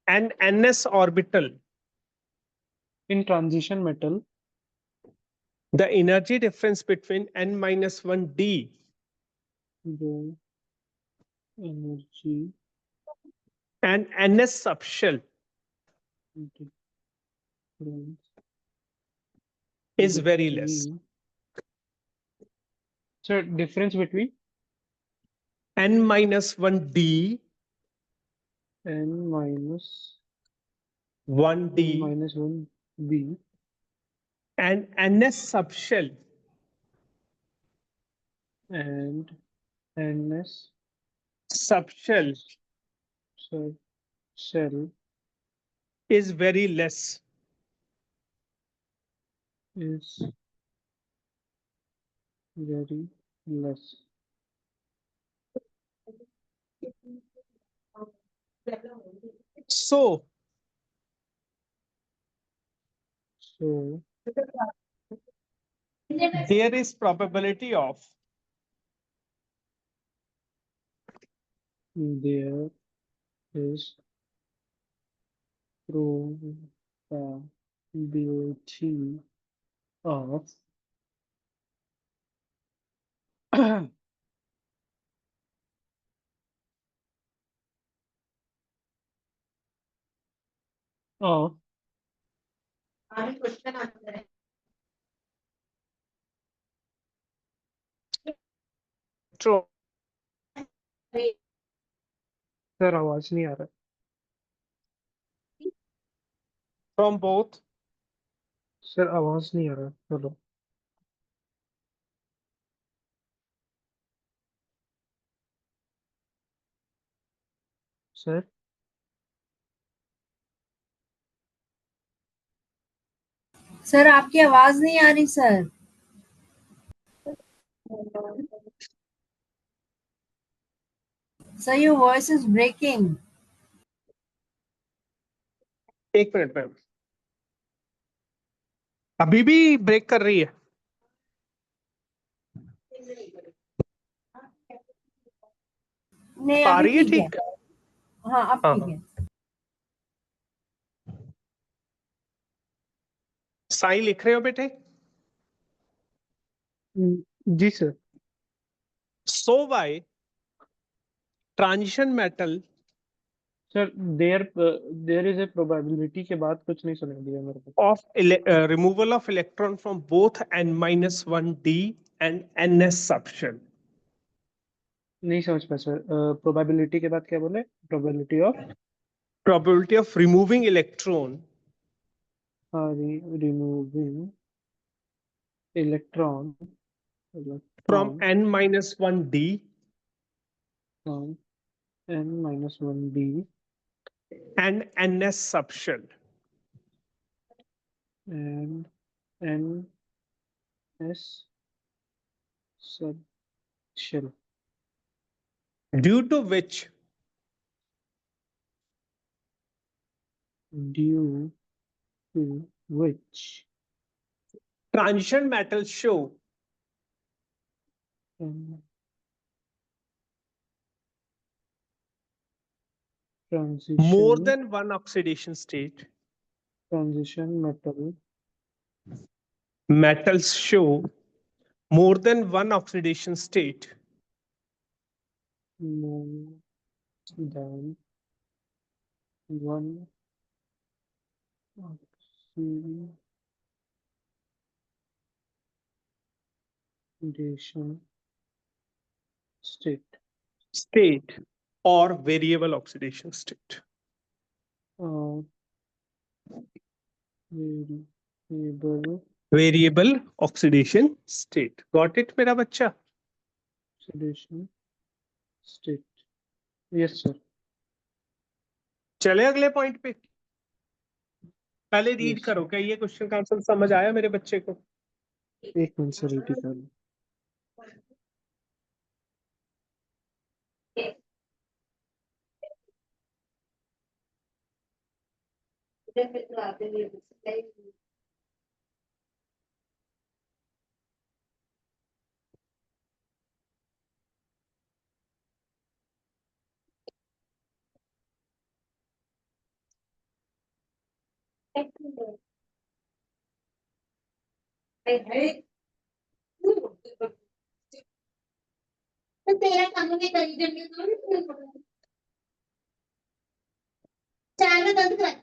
and ns orbital, in transition metal the energy difference between n-1d जो energy and ns subshell is very less. Sir difference between n-1d n minus 1D minus 1b and ns subshell and ns subshell shell is very less. is very less. So So there is probability of there is probability of of electron sir आवाज नहीं आ रहा from both sir आवाज नहीं आ रहा चलो sir sir आपकी आवाज नहीं आ रही sir. Sir your voice is breaking. एक मिनट में अभी भी ब्रेक कर रही है। नहीं आ अभी रही है ठीक है। ठीक? हाँ अब हाँ, ठीक है। साई लिख रहे हो बेटे? जी sir So why transition metal sir there is a probability के बाद कुछ नहीं सुनाई दिया मेरे को of removal of electron from both n-1d and ns subshell? नहीं समझ पाया सर प्रोबेबिलिटी के बाद क्या बोले probability of Probability of removing electron removing electron from electron n-1d from n-1b and ns subshell and ns subshell due to which due to which transition metals show transition more than one oxidation state. transition Metals show more than one oxidation state more than one oxidation state or variable oxidation state. or variable Variable oxidation state. Got it मेरा बच्चा? oxidation state. Yes, sir. चले अगले point पे। पहले read Yes. करो, क्या ये question का आंसर समझ आया मेरे बच्चे को? एक मिनट से रेडी कर लो। तेरा काम में करी जल्दी चार में दंड कर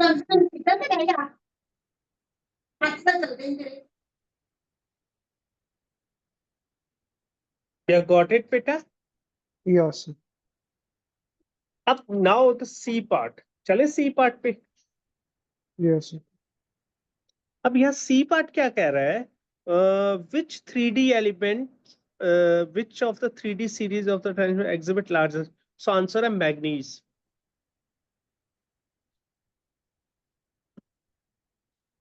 संस्कृत कितना करेगा अच्छा चलते हैं या गॉट इट बेटा? Yes, sir. अब नाउ द सी पार्ट, चले सी पार्ट पे। Yes, sir. अब यहाँ सी पार्ट क्या कह रहा है? विच 3D element, which of the 3D series of the exhibit largest? So answer है मैग्नीज।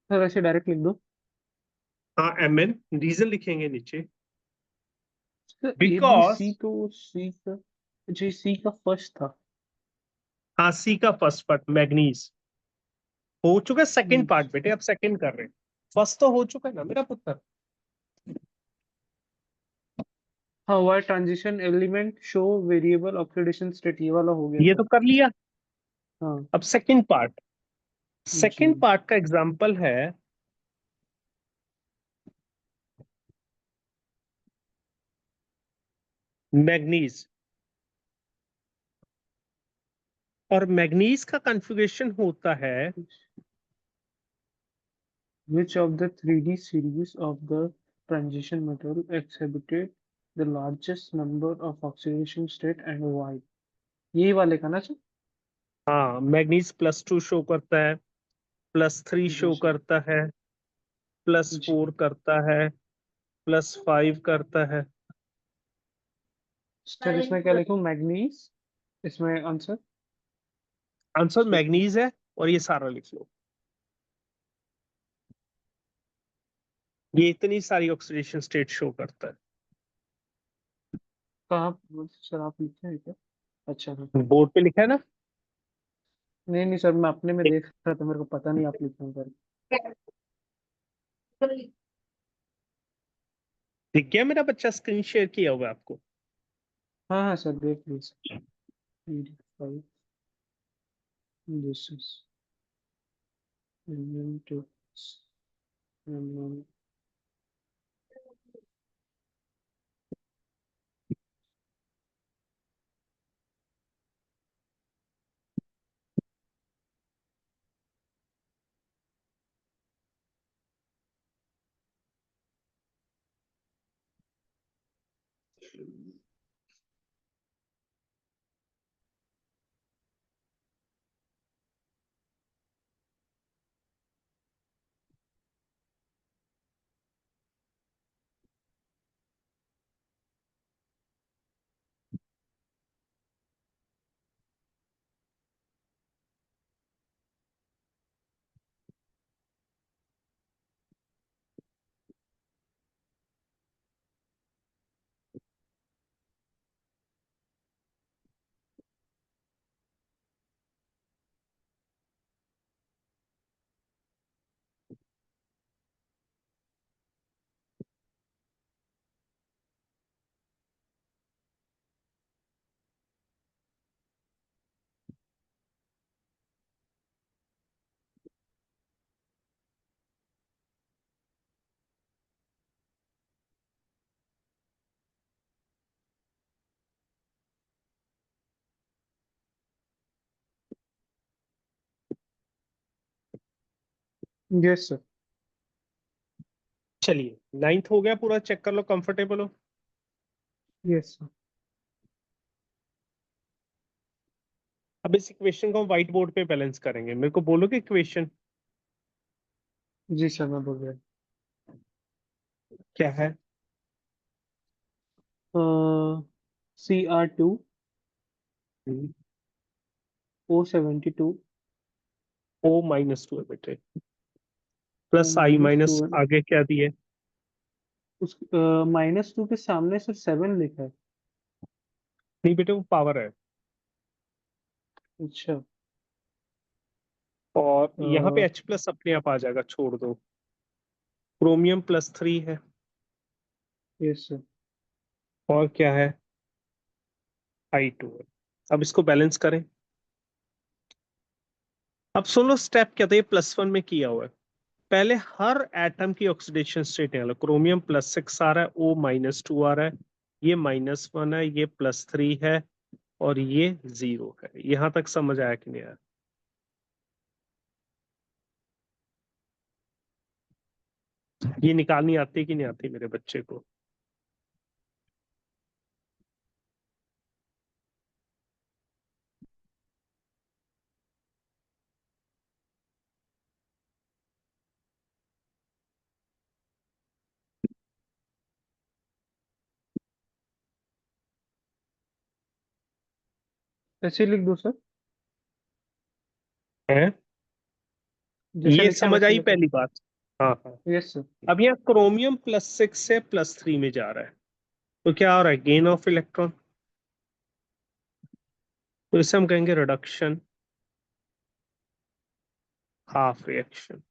सर ऐसे डायरेक्ट लिख दो। हाँ, MN रीजन लिखेंगे नीचे। सर ए बी बिकॉज, सी तो सी का, जी सी का फर्स्ट था। हाँ सी का फर्स्ट पार्ट मैग्नीज हो चुका, सेकंड हम्म, पार्ट बेटे अब सेकंड कर रहे हैं, फर्स्ट तो हो चुका है ना मेरा पुत्र। हाँ why transition element show variable oxidation state, ये वाला हो गया ये था। तो कर लिया। हाँ अब सेकंड पार्ट, जी। सेकंड पार्ट का एग्जांपल है मैग्नीज। और मैग्नीज का कॉन्फ़िगरेशन होता है, Which of the 3D series of the transition metal exhibited the largest number of oxidation state and why? यही वाले का ना सर? हाँ मैग्नीज +2 शो करता है, +3 जी शो सर। करता है, जी +4 करता है, +5 करता है। सर इसमें क्या लिखूं? मैग्नीज, इसमें आंसर। आंसर मैग्नीज है और ये सारा लिख लो। ये इतनी सारी ऑक्सीडेशन स्टेट शो करता कहाँ सर आप लिखे हैं क्या? अच्छा सर। है, बोर्ड पे लिखा है ना। नहीं नहीं सर, मैं अपने में देख रहा था, मेरे को पता नहीं आप लिखे हैं सर। दिख गया मेरा बच्चा? स्क्रीन शेयर किया हुआ है आपको? हाँ हाँ सर, देख लीजिए। PDF5, this is element to yes sir. चलिए 9th हो गया पूरा, चेक कर लो, कंफर्टेबल हो? Yes sir. अब इस इक्वेशन को व्हाइट बोर्ड पे बैलेंस करेंगे, मेरे को बोलोगे इक्वेशन जी सर मैं बोल रहा क्या है? हूँ। CR2 O72 O-2 है बेटे, प्लस I -2 माइनस है ना? आगे क्या दिए? उस -2 के सामने सर 7 लिखा है। नहीं बेटे वो पावर है। अच्छा। और यहाँ पे H+ अपने आप आ जाएगा, छोड़ दो। क्रोमियम +3 है, यस सर। और क्या है? I2 है। अब इसको बैलेंस करें। अब सुनो स्टेप क्या था, ये +1 में किया हुआ है। पहले हर एटम की ऑक्सीडेशन स्टेट निकालो। क्रोमियम +6 आ रहा है, O-2 आ रहा है, ये -1 है, ये +3 है, और ये 0 है। यहां तक समझ आया कि नहीं आया? ये निकालनी आती है कि नहीं आती मेरे बच्चे को? ऐसे लिख दो सर, है जैसे ये लिखा है समझ वैसे आई लिखो। पहली बात। हाँ हाँ। Yes sir. अब यहाँ क्रोमियम +6 से +3 में जा रहा है, तो क्या हो रहा है, गेन ऑफ इलेक्ट्रॉन। तो इसे हम कहेंगे रिडक्शन हाफ रिएक्शन।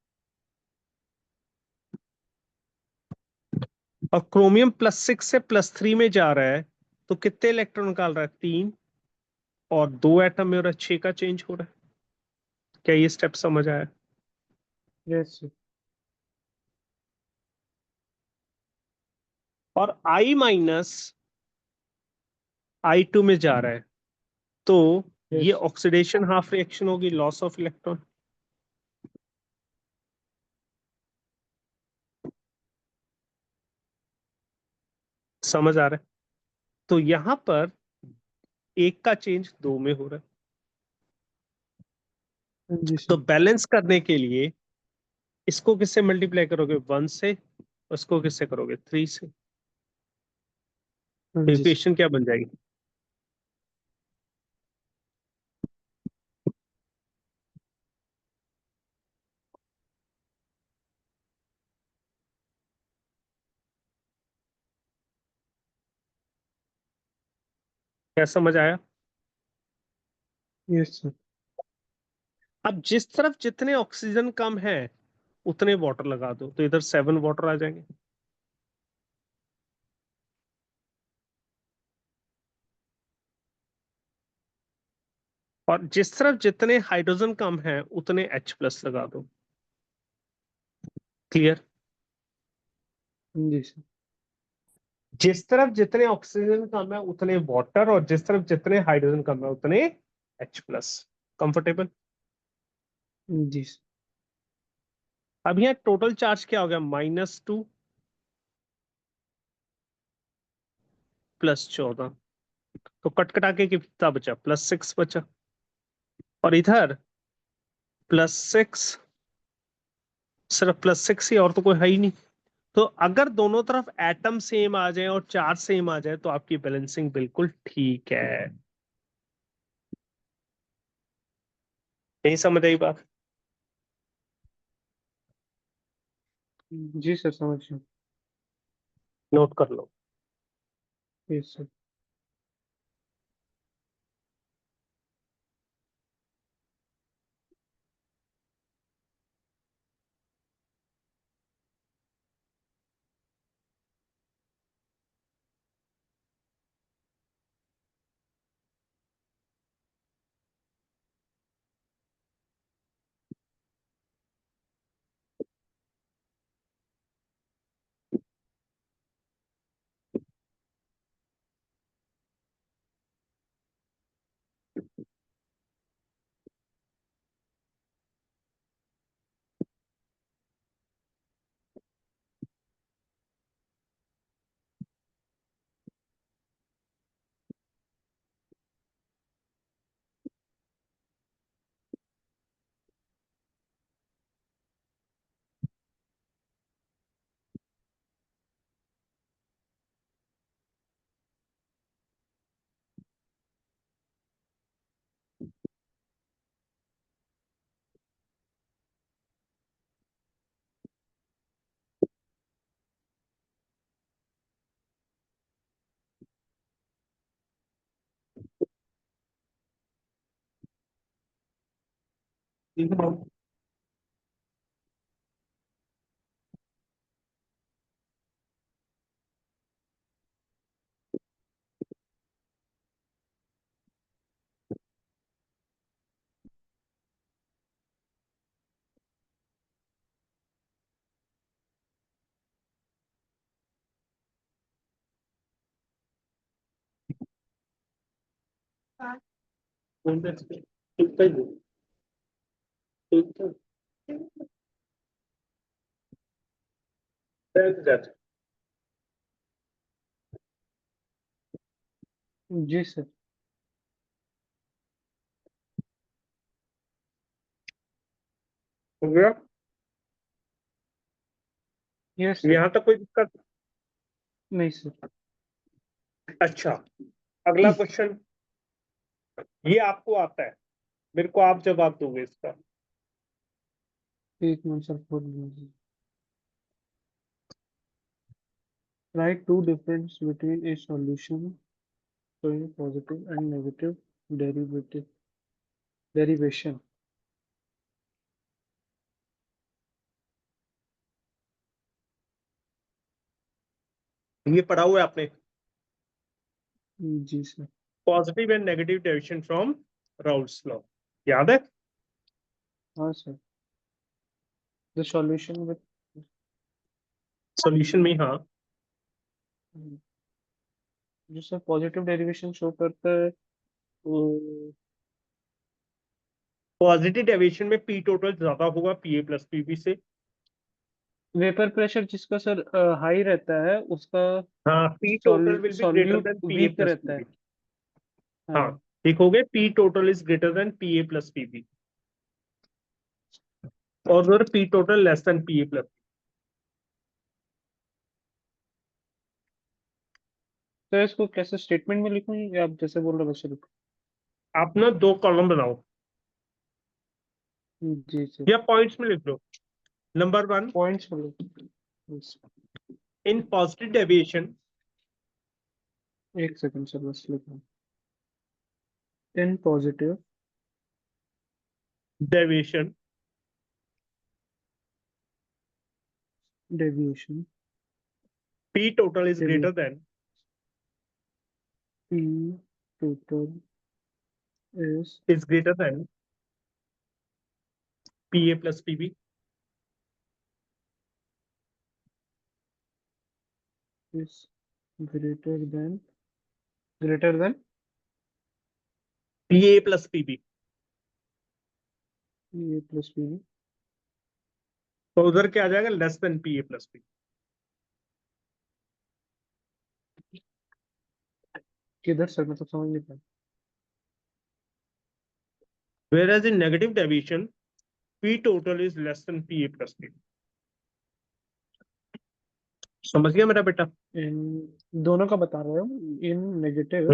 और क्रोमियम +6 से +3 में जा रहा है, तो कितने इलेक्ट्रॉन निकाल रहा है, 3, और 2 एटम में, और 6 का चेंज हो रहा है। क्या ये स्टेप समझ आया? Yes sir. और I- में जा रहा है, तो ये यस। ऑक्सीडेशन हाफ रिएक्शन होगी, लॉस ऑफ इलेक्ट्रॉन। समझ आ रहा है? तो यहां पर एक का चेंज 2 में हो रहा है। जी तो सर। बैलेंस करने के लिए इसको किससे मल्टीप्लाई करोगे, 1 से, उसको किससे करोगे, 3 से। तो जी सर। इक्वेशन क्या बन जाएगी? क्या समझ आया? Yes sir. अब जिस तरफ जितने ऑक्सीजन कम है उतने वाटर लगा दो, तो इधर 7 वाटर आ जाएंगे। और जिस तरफ जितने हाइड्रोजन कम है उतने H+ लगा दो। क्लियर? जी सर। जिस तरफ जितने ऑक्सीजन कम है उतने वाटर, और जिस तरफ जितने हाइड्रोजन कम है उतने H+। कंफर्टेबल? जी सर। अब यहाँ टोटल चार्ज क्या हो गया, -2 +14। तो कटकटा के कितना बचा, +6 बचा। और इधर +6, सिर्फ +6 ही, और तो कोई है ही नहीं। तो अगर दोनों तरफ एटम सेम आ जाए और चार्ज सेम आ जाए तो आपकी बैलेंसिंग बिल्कुल ठीक है। नहीं समझ आई बात? जी सर, समझ गया। नोट कर लो। Yes sir. जी सर। हो गया? Yes sir. यहाँ तक कोई दिक्कत? नहीं सर। अच्छा, अगला क्वेश्चन। ये आपको आता है, मेरे को आप जवाब दोगे इसका। एक मिनट सर खोल लीजिए। Write two difference between a solution showing positive and negative derivation. ये पढ़ा हुआ है आपने, जी sir. Positive and negative deviation from Raoult's law, याद है? हाँ sir. The solution with solution में, हाँ। जो सर पॉजिटिव डेरिवेशन शो करता है वो पॉजिटिव डेविएशन में पी टोटल ज्यादा होगा पीए प्लस पीबी से। वेपर प्रेशर जिसका सर हाई रहता है उसका हाँ, P total will be greater solute than P A weak plus रहता है। पीबी। हाँ, ठीक हो गए, P total is greater than P A plus P B, और उधर P total less than P A plus. तो इसको कैसे स्टेटमेंट में लिखूं या आप जैसे बोल रहे हो वैसे लिखूं? आप ना 2 कॉलम बनाओ जी सर। या पॉइंट्स में लिख लो। नंबर 1, पॉइंट्स में लिखूं। इन पॉजिटिव डेविएशन, एक सेकंड सर बस लिखूं। In positive deviation deviation P total is greater than P total is P A plus P B. greater than P A plus P B, A plus B। तो उधर क्या आ जाएगा, less than P A plus P B. किधर sir मैं तो समझ नहीं पाया। Whereas in negative deviation, P total is less than PA plus P। समझ गया मेरा बेटा? इन दोनों का बता रहे हो। In negative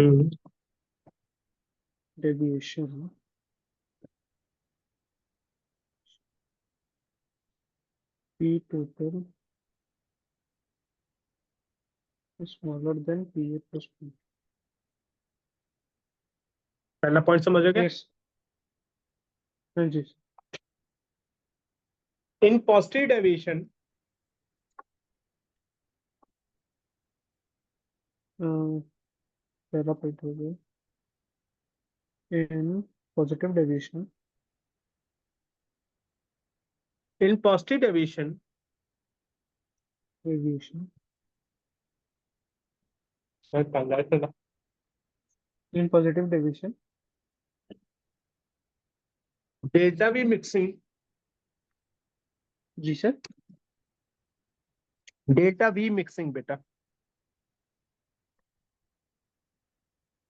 deviation P total is smaller than PA plus P। पहला पॉइंट समझ गया? यस हाँ जी। इन पॉजिटिव डेविएशन, पहला पॉइंट हो गया। In positive deviation in positive deviation deviation delta in positive deviation V mixing, जी सर। डेल्टा वी मिक्सिंग बेटा,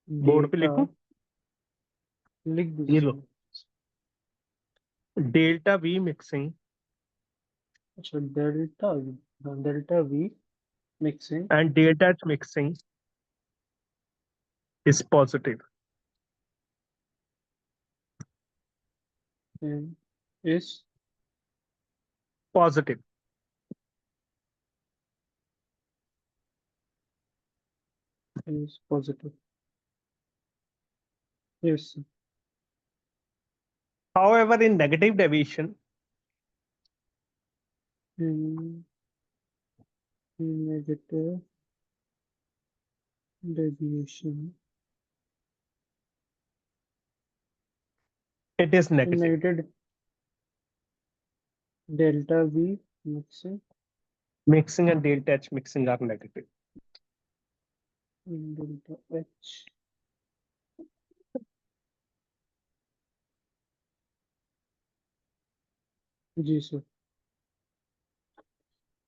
बोर्ड पे डेटा लिखूं? लिख ये दीजिए लो, डेल्टा वी मिक्सिंग अच्छा delta V mixing and delta H mixing is positive। Is Positive। Positive. Yes However, in negative deviation, negative deviation it is negative। Negative delta V mixing Mixing and delta H mixing are negative। Delta H जी sir.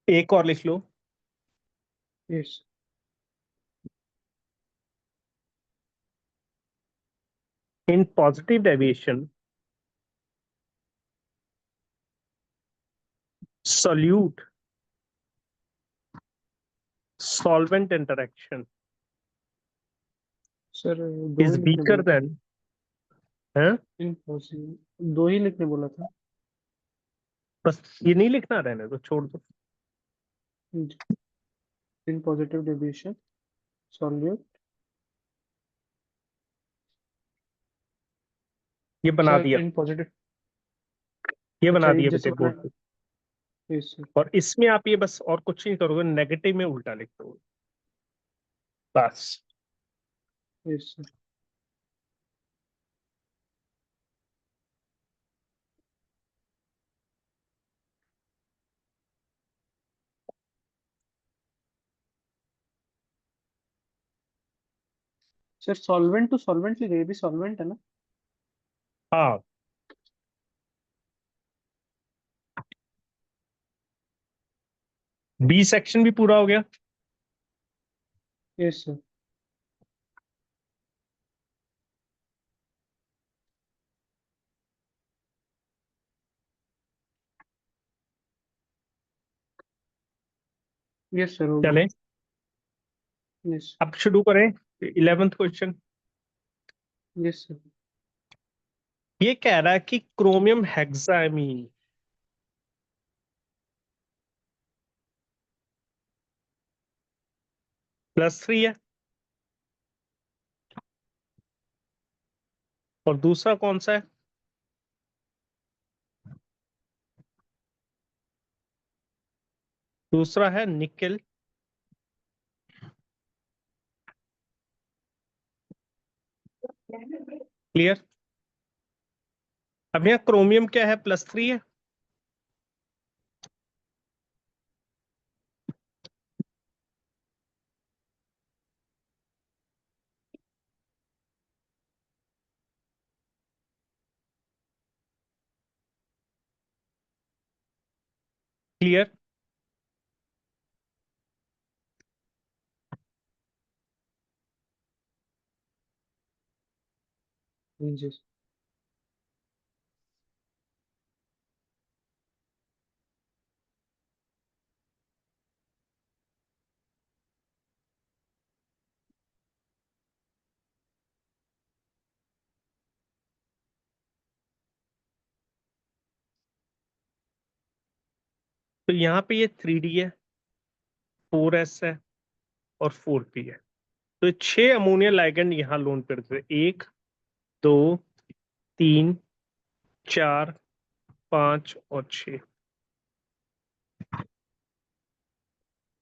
एक और लिख लो, yes in positive deviation, solute solvent interaction sir दो is ही लिखने weaker बोला था। than है? इम्पॉसिबल, दो ही लिखने बोला था। बस ये नहीं लिखना, रहने दो, छोड़ दो। इन पॉजिटिव डेविएशन सॉल्यूट। ये बना सर दिया, इन पॉजिटिव, ये अच्छा बना ये दिया जैसे बेटे बोर्ड पे। Yes sir. और इसमें आप ये बस और कुछ नहीं करोगे, नेगेटिव में उल्टा लिख दोगे बस। Yes sir. Sir solvent to solvent लिखे, ये भी सॉल्वेंट है ना? हाँ, बी सेक्शन भी पूरा हो गया। Yes sir. यस सर हो चले, गया। यस। अब शुरू करें 11th क्वेश्चन। Yes sir. ये कह रहा है कि क्रोमियम हेक्सामीन +3 है, और दूसरा कौन सा है? दूसरा है निकेल। क्लियर? अब यहाँ क्रोमियम क्या है, +3 है। क्लियर? जी सर। तो यहाँ पे ये 3D है, 4s है, और 4p है। तो ये 6 अमोनिया लाइगेंड यहाँ लोन करते हैं, 1 2 3 4 5 और 6।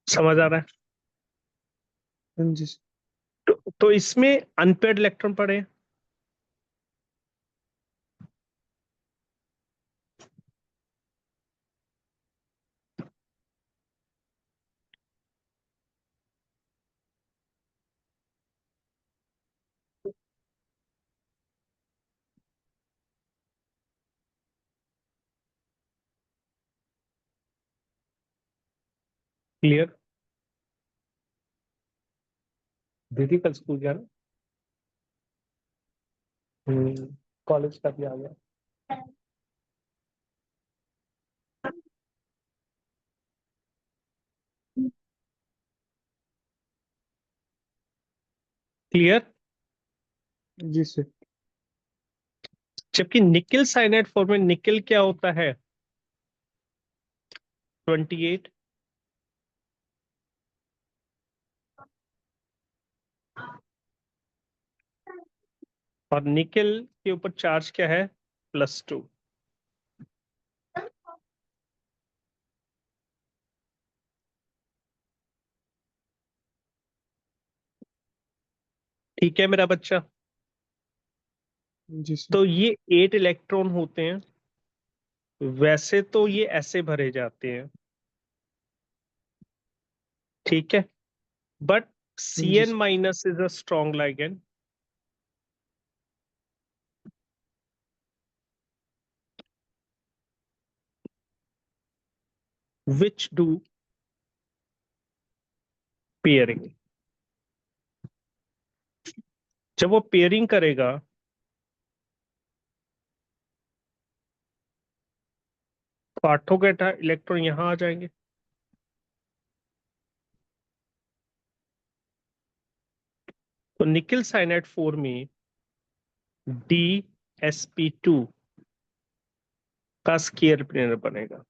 समझ आ रहा है? जी सर। तो इसमें अनपेयर्ड इलेक्ट्रॉन पड़े हैं। क्लियर? दीदी कल स्कूल जाना, कॉलेज का भी आ गया। क्लियर? जी सर। जबकि निकेल साइनाइड फॉर्म में निकेल क्या होता है, 28, और निकेल के ऊपर चार्ज क्या है, +2। ठीक है मेरा बच्चा? जी सर। तो ये 8 इलेक्ट्रॉन होते हैं। वैसे तो ये ऐसे भरे जाते हैं, ठीक है, बट जी Cn sir. Minus is a strong ligand which do pairing. जब वो पेयरिंग करेगा तो आठों के इलेक्ट्रॉन यहां आ जाएंगे। तो निकेल साइनाइड 4 में D sp2 का स्केयर प्लेनर बनेगा।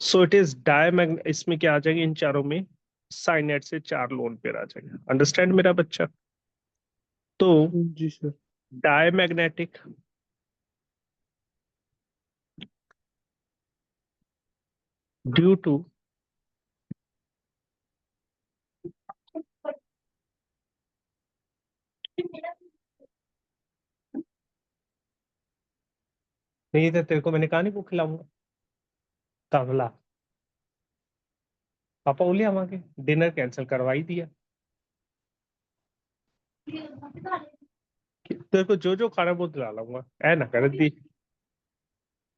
सो इट इज डायमैग्न, इसमें क्या आ जाएंगे, इन चारों में साइन एट से 4 लोन पेयर आ जाएगा। अंडरस्टैंड मेरा बच्चा? तो जी सर। डायमैग्नेटिक ड्यू टू नहीं तो तेरे को मैंने कहा नहीं वो खिलाऊंगा तबला, पापा बोले हमारे डिनर कैंसिल करवा ही दिया। तेरे को जो जो खाना वो दिला लाऊंगा, ऐ ना कर दी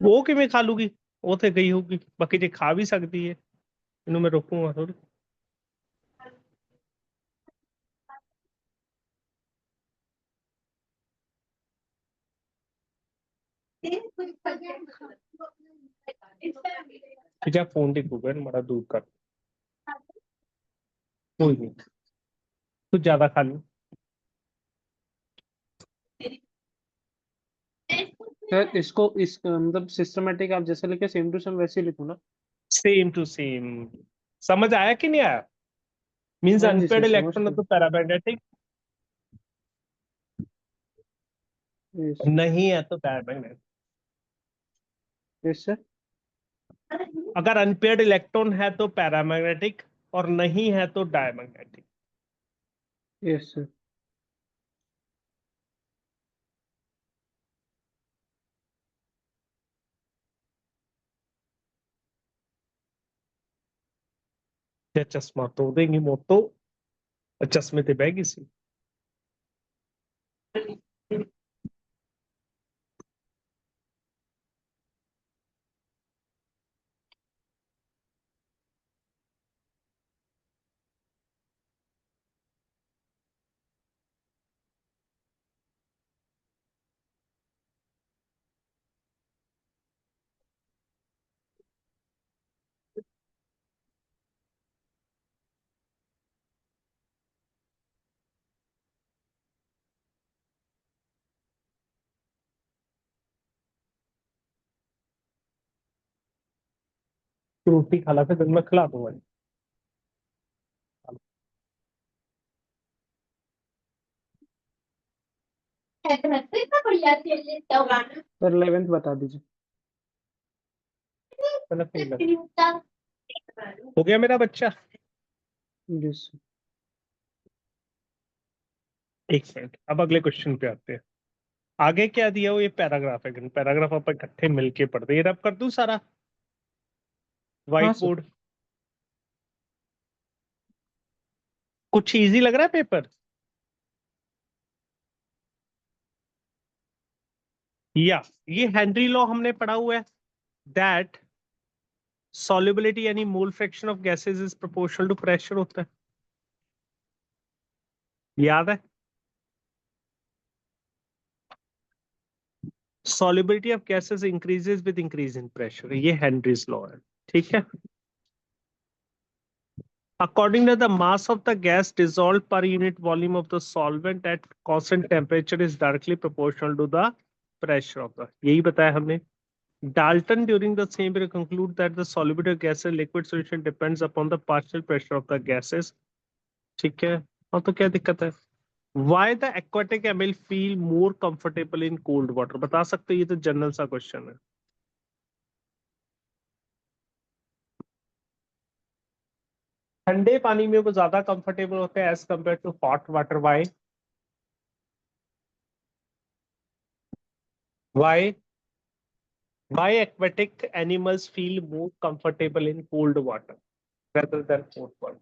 वो कि मैं खा लूंगी, वो तो गई होगी, बाकी जे खा भी सकती है, इन्हों मैं रोकूंगा थोड़ी। तुझा फोन देखूंगा बड़ा दूर कर, कोई नहीं, कुछ ज्यादा खा लू। सर इसको इस मतलब सिस्टमेटिक आप जैसे लिखे सेम टू सेम वैसे ही लिखो ना। सेम टू सेम, समझ आया कि नहीं आया? मींस हाँ जी सर अनपेड समझ इलेक्ट्रॉन गए। तो पैरामैग्नेटिक, यस नहीं है तो डायमैग्नेटिक। Yes sir. अगर अनपेड इलेक्ट्रॉन है तो पैरामैग्नेटिक, और नहीं है तो डायमैग्नेटिक। Yes sir. या चश्मा तोड़ देंगी मोटो, चश्मे ते बह गई सी। रोटी खा ला, फिर दिन में खिला दूंगा। इतना बढ़िया खेल लेता हूँ गाना। सर 11th बता दीजिए। हो गया मेरा बच्चा? Yes sir. एक मिनट, अब अगले क्वेश्चन पे आते हैं। आगे क्या दिया हो, ये पैराग्राफ है, पैराग्राफ अपन इकट्ठे मिलके पढ़ते हैं। ये रब कर दूं सारा हाँ व्हाइट सर। बोर्ड? कुछ इजी लग रहा है पेपर? या ये हेनरी लॉ हमने पढ़ा हुआ है, दैट सॉल्युबिलिटी यानी mole fraction of gases is proportional to pressure होता है, याद है? Solubility of gases increases with increase in pressure, ये हेनरीज लॉ है, ठीक है? According to the mass of the gas dissolved per unit volume of the solvent at constant temperature is directly proportional to the pressure of the, यही बताया हमने। Dalton during the same period conclude that the solubility of gas in liquid solution depends upon the partial pressure of the gases, ठीक है? हाँ तो क्या दिक्कत है? Why the aquatic amyl feel more comfortable in cold water, बता सकते हो? ये तो जनरल सा क्वेश्चन है। ठंडे पानी में वो ज्यादा कंफर्टेबल होते हैं as compared to hot water. Why? Why? Why aquatic animals feel more comfortable in cold water rather than hot water?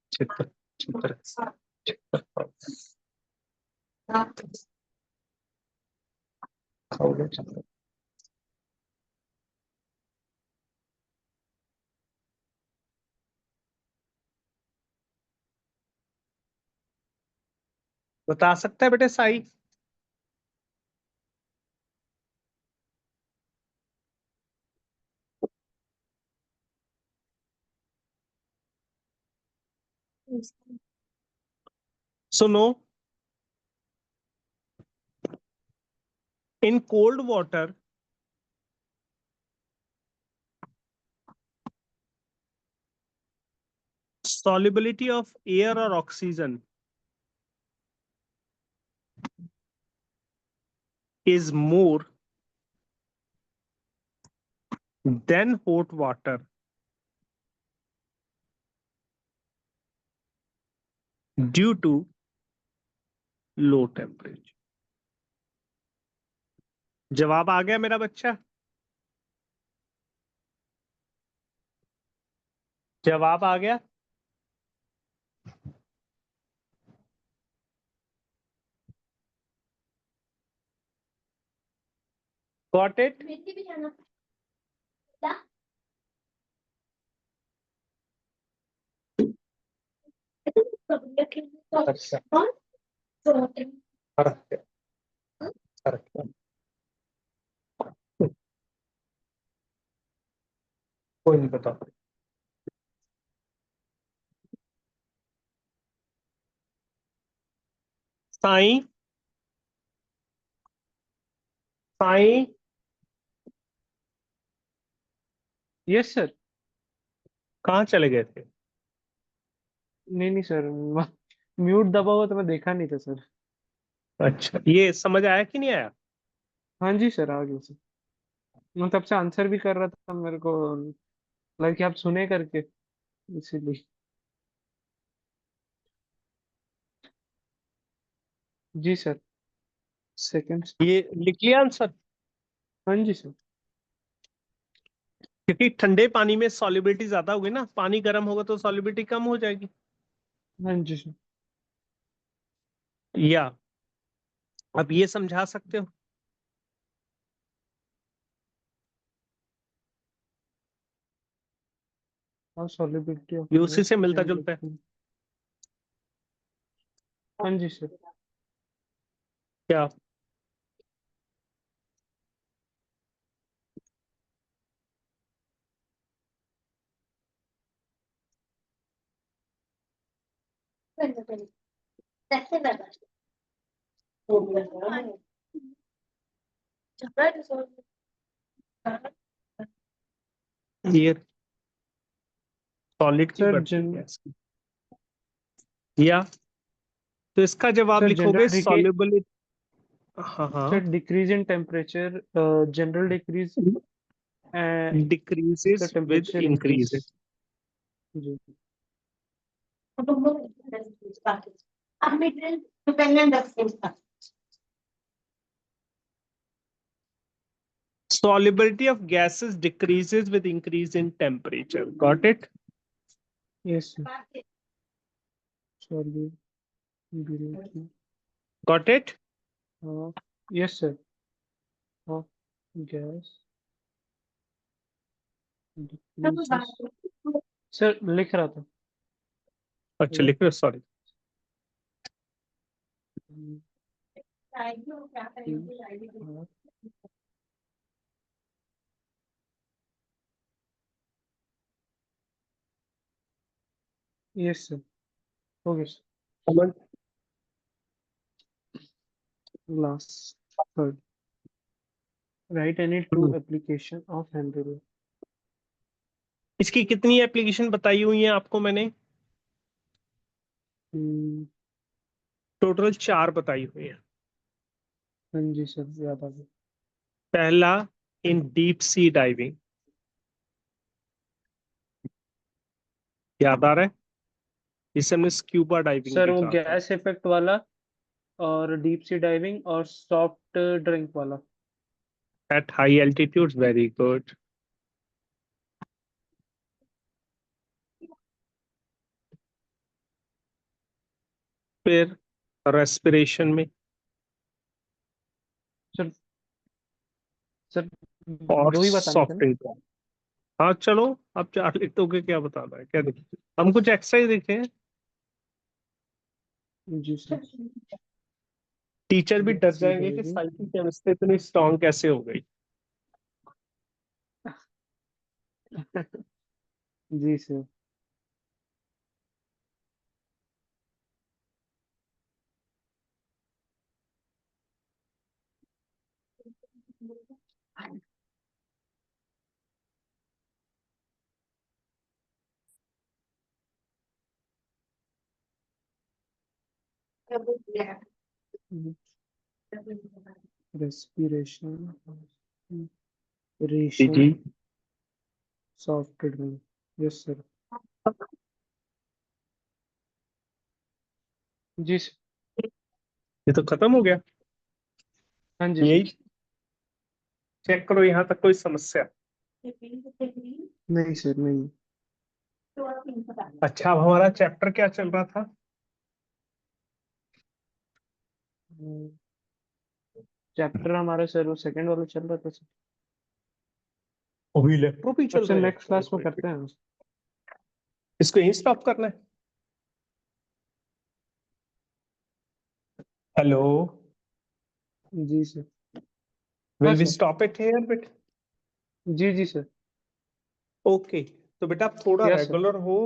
चित्र चित्र चित्र खाओगे चित्र? बता सकता है बेटे साई? सुनो, in cold water solubility of air or oxygen is more than hot water due to low temperature. जवाब आ गया मेरा बच्चा? जवाब आ गया? Got it? मेथी भी जाना अच्छा, फर्क है, फर्क है। कोई नहीं बता। Sai, Sai, yes sir. कहाँ चले गए थे? नहीं नहीं सर, म्यूट दबा हुआ तो मैं देखा नहीं था सर। अच्छा, ये समझ आया कि नहीं आया? हाँ जी सर, आ गया सर। मैं तब से आंसर भी कर रहा था, मेरे को लगा कि आप सुने करके, इसीलिए। जी सर, सेकंड। ये लिख लिया आंसर? हाँ जी सर। क्योंकि ठंडे पानी में सॉलिबिलिटी ज्यादा होगी ना, पानी गर्म होगा तो सॉलिबिलिटी कम हो जाएगी। हाँ जी सर। या अब ये समझा सकते हो? और सॉलिबिलिटी ऑफ ये उसी से मिलता जुलता है। हाँ जी सर। क्या? कैसे लगा ये सॉलिड की सर बढ़ती है गैस की। या तो इसका जवाब सर लिखोगे सॉल्युबल। हाँ हाँ, decrease in temperature, general decrease and the decreases with temperature increase. Increase. जी अब मटेरियल डिपेंडेंट रखते Solubility of gases decreases with increase in temperature. Got it? Yes sir. हैं सॉलिबिलिटी, Got it? हाँ yes sir, हाँ gas decreases. Sir लिख रहा था। अच्छा लिख रहे हो, सॉरी। यस सर, हो गया सर। समझ? Last third, right any two application of hand rule. इसकी कितनी एप्लीकेशन बताई हुई है आपको मैंने? टोटल 4 बताई हुई है। हाँ जी सर, याद आ गया। पहला, इन डीप सी डाइविंग। याद आ रहा है? जिसे हमने स्क्यूबा डाइविंग सर भी वो कहा था। गैस इफेक्ट वाला, और डीप सी डाइविंग, और सॉफ्ट ड्रिंक वाला। At high altitude, very good. फिर रेस्पिरेशन में सर सर और दो ही बताने थे सॉफ्ट ना। ड्रिंक। हाँ चलो, आप 4 लिख दोगे, क्या बताना है, क्या देखिए हम कुछ एक्स्ट्रा ही देखे हैं। जी सर। टीचर भी डीप डर सी जाएंगे कि डाइविंग। साइकिल केमिस्ट्री इतनी स्ट्रांग कैसे हो गई। जी sir. respiration, ration, soft drink. Yes, sir. जी sir. ये तो खत्म हो गया। हाँ जी यही sir. चेक करो यहाँ तक कोई समस्या। नहीं सर नहीं. अच्छा, अब हमारा चैप्टर क्या चल रहा था? चैप्टर हमारा सर वो सेकंड वाला चल रहा था सर. अभी इलेक्ट्रो भी चल अच्छा रहा है। नेक्स्ट क्लास में करते हैं. इसको यहीं स्टॉप करना है। हेलो, जी सर. विल हाँ we sir. Stop it here बेटा? जी सर. ओके, तो बेटा आप थोड़ा Yes, sir. रेगुलर हो,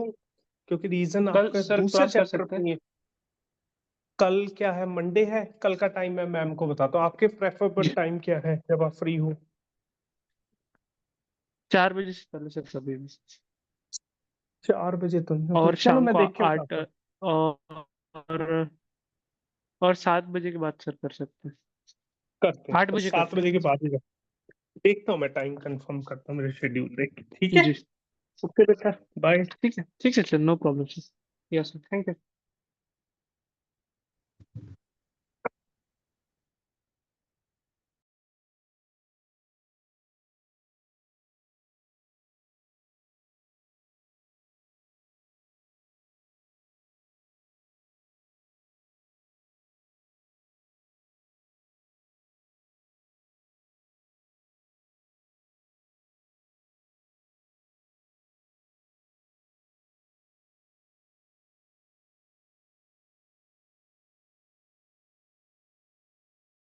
क्योंकि रीजन कल आपका सर दूसरे क्लास कर चैप्टर सकते हैं. पे है। कल क्या है? मंडे है। कल का टाइम मैं मैम को बताता हूँ। आपके प्रेफरेबल टाइम क्या है जब आप फ्री हो? 4 बजे से पहले सर कभी भी. 4 बजे तो नहीं होगा। और चलो शाम मैं को देख के 8 बताता हूँ। और और 7 बजे के बाद सर कर सकते हैं. करते हैं 8 तो बजे 7 करते बजे के बाद ही देखता हूँ। मैं टाइम कंफर्म करता हूँ, मेरे शेड्यूल देख के। ठीक हैं. है, जी ओके बेटा, बाय। ठीक है sir. No problem sir. Yes sir. Thank you.